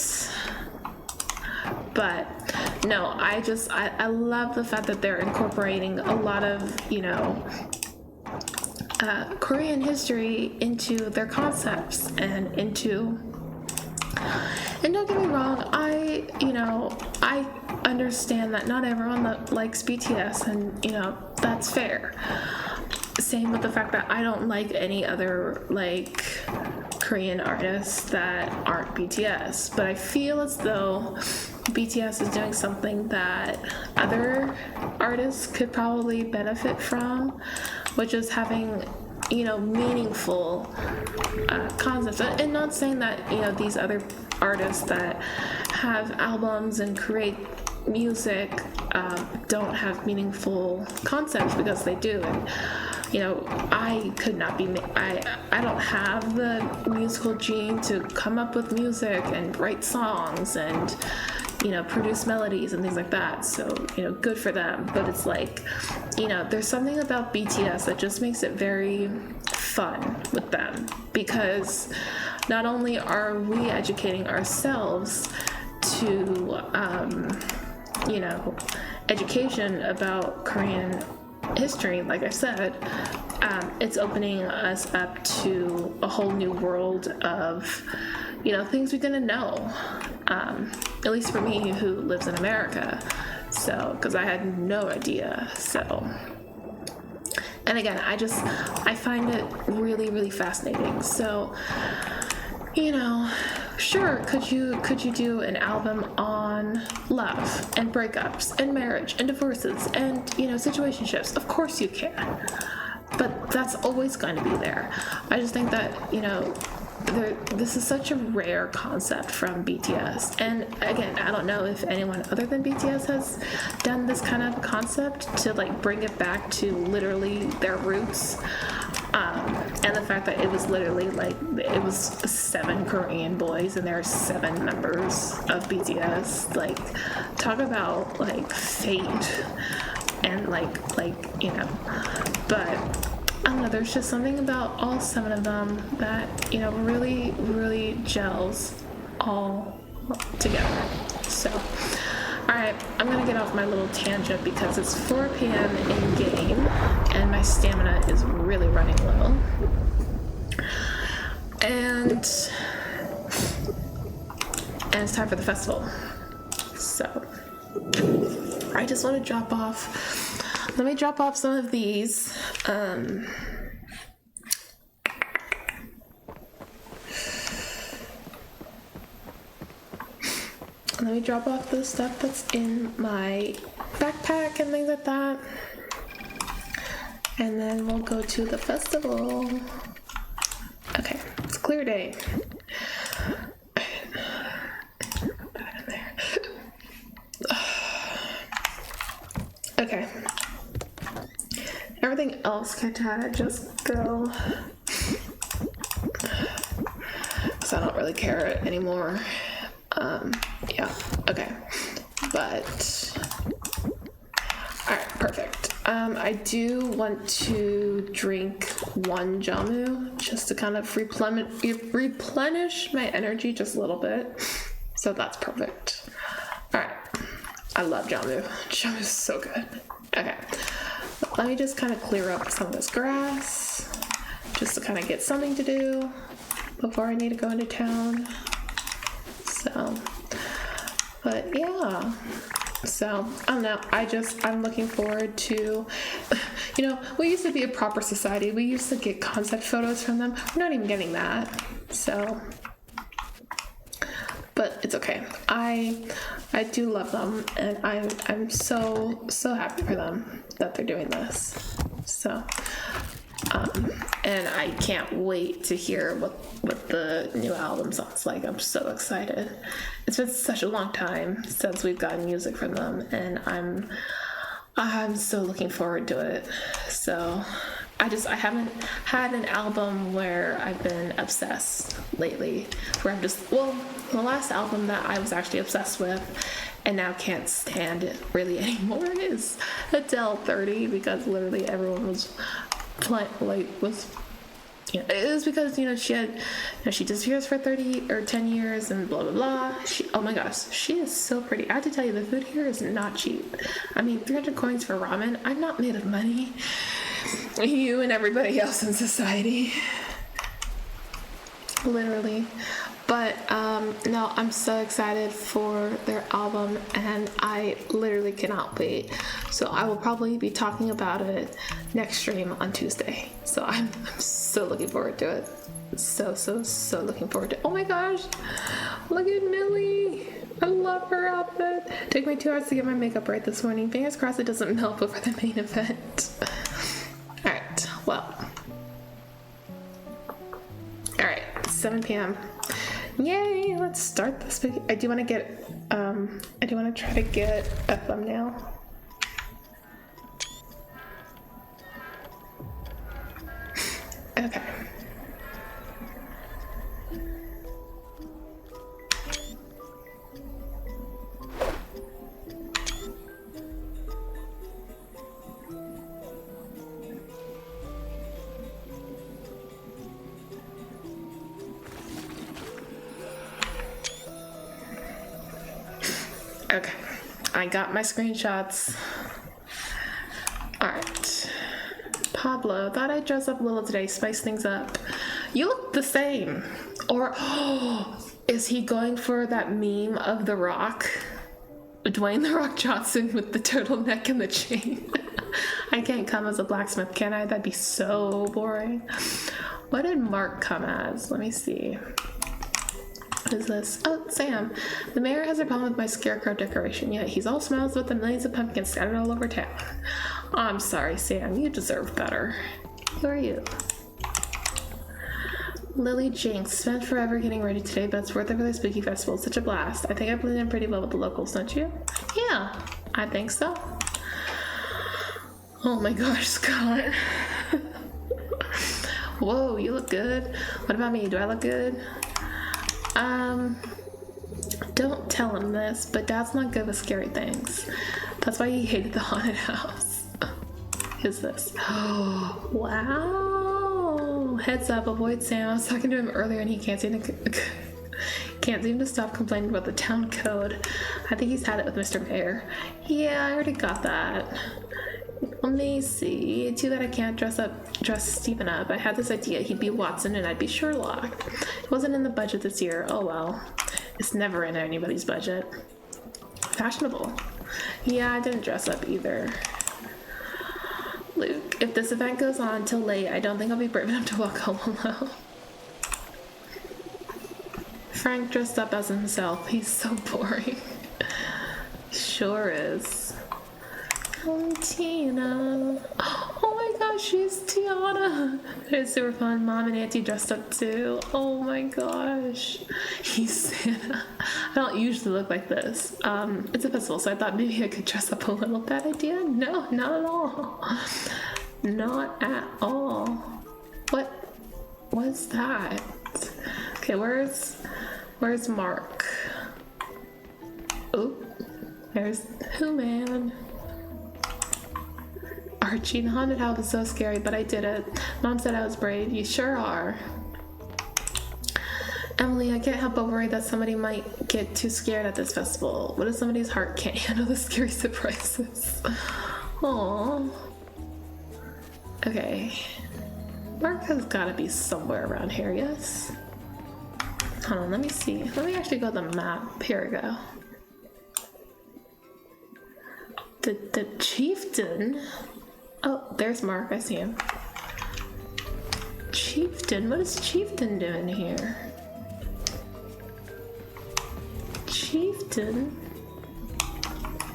[SPEAKER 1] but no, I love the fact that they're incorporating a lot of, you know, Korean history into their concepts and don't get me wrong, I understand that not everyone that likes BTS, and, you know, that's fair. Same with the fact that I don't like any other, like, Korean artists that aren't BTS, but I feel as though BTS is doing something that other artists could probably benefit from, which is having, you know, meaningful concepts. And not saying that, you know, these other artists that have albums and create music don't have meaningful concepts, because they do. And, you know, I could not be, I don't have the musical gene to come up with music and write songs and, you know, produce melodies and things like that. So, you know, good for them. But it's like, you know, there's something about BTS that just makes it very fun with them, because not only are we educating ourselves to, you know, education about Korean history, like I said, it's opening us up to a whole new world of, you know, things we didn't know, at least for me, who lives in America. So, because I had no idea. So, And again, I find it really, really fascinating. So, you know, sure, could you do an album on love and breakups and marriage and divorces and, you know, situationships? Of course you can. But that's always going to be there. I just think that, you know, this is such a rare concept from BTS. And again, I don't know if anyone other than BTS has done this kind of concept to like bring it back to literally their roots. And the fact that it was literally like, it was 7 Korean boys and there are 7 members of BTS. Like, talk about like fate and like, you know, but I don't know, there's just something about all 7 of them that, you know, really, really gels all together. So, alright, I'm gonna get off my little tangent because it's 4 p.m. in game and my stamina is really running low. And it's time for the festival. So, I just want to drop off. Let me drop off some of these. Let me drop off the stuff that's in my backpack and things like that. And then we'll go to the festival. Okay, it's a clear day. Okay. Everything else can kind of just go. Because I don't really care anymore. Yeah, okay. But, alright, perfect. I do want to drink 1 Jamu just to kind of replenish my energy just a little bit. So that's perfect. Alright. I love Jamu. Jamu is so good. Okay. Let me just kind of clear up some of this grass just to kind of get something to do before I need to go into town. So, but yeah. So, I don't know. I'm looking forward to, you know, we used to be a proper society. We used to get concept photos from them. We're not even getting that. So, but it's okay. I do love them, and I'm so happy for them that they're doing this. So, and I can't wait to hear what the new album sounds like. I'm so excited. It's been such a long time since we've gotten music from them, and I'm so looking forward to it. So, I haven't had an album where I've been obsessed lately, where I'm just, well, the last album that I was actually obsessed with and now can't stand it really anymore is Adele 30, because literally everyone was it was because, you know, she had, you know, she disappears for 30 or 10 years and blah blah blah. Oh my gosh, she is so pretty. I have to tell you, the food here is not cheap. I mean, 300 coins for ramen. I'm not made of money. You and everybody else in society, literally. But no, I'm so excited for their album, and I literally cannot wait. So I will probably be talking about it next stream on Tuesday. So I'm so looking forward to it. So looking forward to it. Oh my gosh, look at Millie. I love her outfit. It took me 2 hours to get my makeup right this morning. Fingers crossed it doesn't melt before the main event. Alright, well. Alright, 7 p.m. Yay, let's start this. I do want to get, I do want to try to get a thumbnail. Okay. Okay, I got my screenshots. Alright. Pablo, thought I'd dress up a little today, spice things up. You look the same. Or, oh, is he going for that meme of The Rock? Dwayne The Rock Johnson with the turtleneck and the chain. I can't come as a blacksmith, can I? That'd be so boring. What did Mark come as? Let me see. What is this? Oh, Sam. The mayor has a problem with my scarecrow decoration, yet he's all smiles with the millions of pumpkins scattered all over town. Oh, I'm sorry, Sam. You deserve better. Who are you? Lily Jinx. Spent forever getting ready today, but it's worth it for the spooky festival. It's such a blast. I think I blend in pretty well with the locals, don't you? Yeah, I think so. Oh my gosh, Scott. Whoa, you look good. What about me? Do I look good? Don't tell him this, but Dad's not good with scary things. That's why he hated the haunted house. Who's this? Oh, wow. Heads up, avoid Sam. I was talking to him earlier and he can't seem to stop complaining about the town code. I think he's had it with Mr. Mayor. Yeah, I already got that. Let me see. Too bad I can't dress Stephen up. I had this idea he'd be Watson and I'd be Sherlock. It wasn't in the budget this year. Oh well. It's never in anybody's budget. Fashionable. Yeah, I didn't dress up either. Luke, if this event goes on till late, I don't think I'll be brave enough to walk home alone. Frank dressed up as himself. He's so boring. Sure is. Oh, Tina. Oh my gosh, she's Tiana. It's super fun. Mom and Auntie dressed up too. Oh my gosh. He's Santa. I don't usually look like this. It's a festival, so I thought maybe I could dress up a little. Bad idea? No, not at all. Not at all. What was that? Okay, where's Mark? Oh, there's Who Man. Archie, the haunted house was so scary, but I did it. Mom said I was brave. You sure are. Emily, I can't help but worry that somebody might get too scared at this festival. What if somebody's heart can't handle the scary surprises? Aww. Okay. Mark has gotta be somewhere around here, yes? Hold on, let me see. Let me actually go to the map. Here we go. The chieftain? Oh, there's Mark. I see him. Chieftain? What is Chieftain doing here? Chieftain?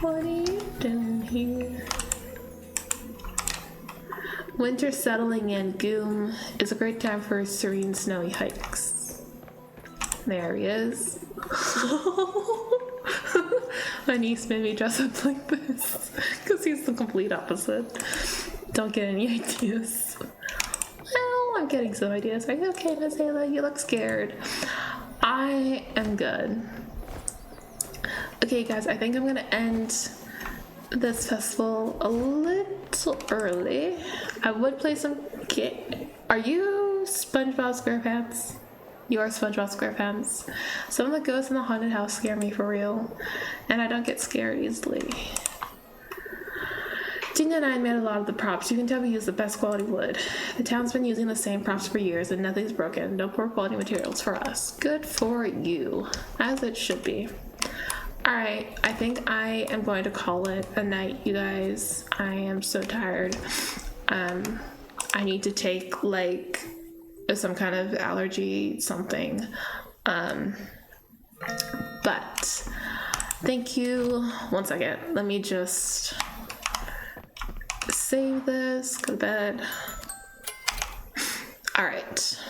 [SPEAKER 1] What are you doing here? Winter settling in. Goom is a great time for serene snowy hikes. There he is. My niece made me dress up like this because he's the complete opposite. Don't get any ideas. Well, I'm getting some ideas. Are you okay, Miss Ayla? You look scared. I am good. Okay, guys, I think I'm gonna end this festival a little early. I would play some Are you SpongeBob SquarePants? You are SpongeBob SquarePants. Some of the ghosts in the haunted house scare me for real, and I don't get scared easily. Gina and I made a lot of the props. You can tell we use the best quality wood. The town's been using the same props for years and nothing's broken. No poor quality materials for us. Good for you, as it should be. Alright, I think I am going to call it a night, you guys. I am so tired. I need to take like some kind of allergy something. But thank you. One second. Let me just save this, go to bed. Alright.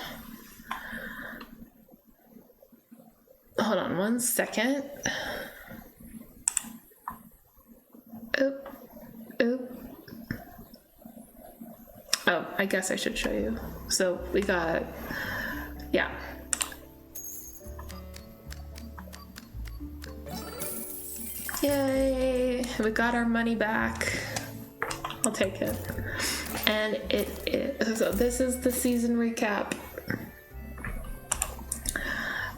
[SPEAKER 1] Hold on one second. Oop. Oop. Oh, I guess I should show you. So we got, yeah. Yay, we got our money back. I'll take it. And so this is the season recap.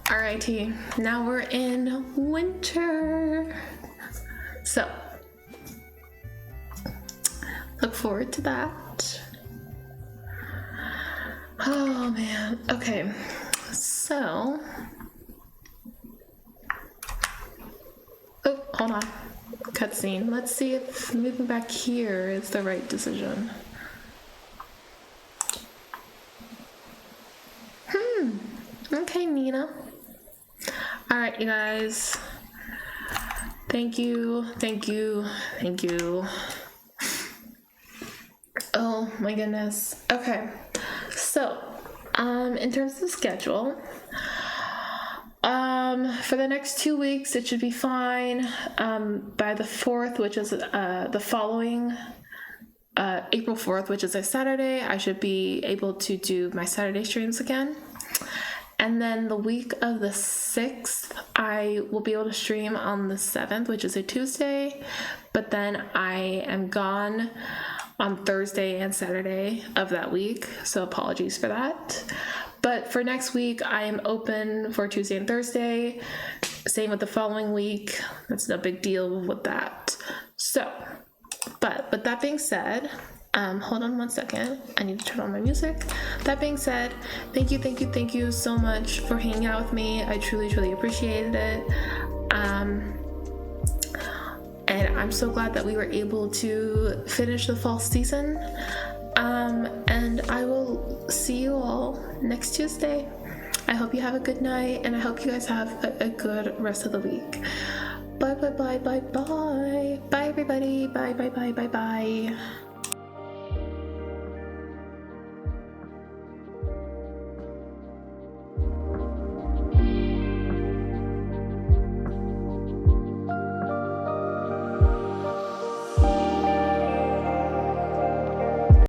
[SPEAKER 1] Alrighty, now we're in winter. So, look forward to that. Oh man, okay, so, oh, hold on, cutscene. Let's see if moving back here is the right decision. Okay, Nina. All right, you guys. Thank you. Oh my goodness. Okay. So, in terms of the schedule, for the next 2 weeks, it should be fine. By the 4th, which is the following April 4th, which is a Saturday, I should be able to do my Saturday streams again. And then the week of the 6th, I will be able to stream on the 7th, which is a Tuesday. But then I am gone on Thursday and Saturday of that week. So apologies for that. But for next week, I am open for Tuesday and Thursday. Same with the following week. That's no big deal with that. So, but with that being said, hold on one second. I need to turn on my music. That being said, thank you so much for hanging out with me. I truly appreciated it. And I'm so glad that we were able to finish the fall season. And I will see you all next Tuesday. I hope you have a good night, and I hope you guys have a good rest of the week. Bye. Bye, everybody. Bye.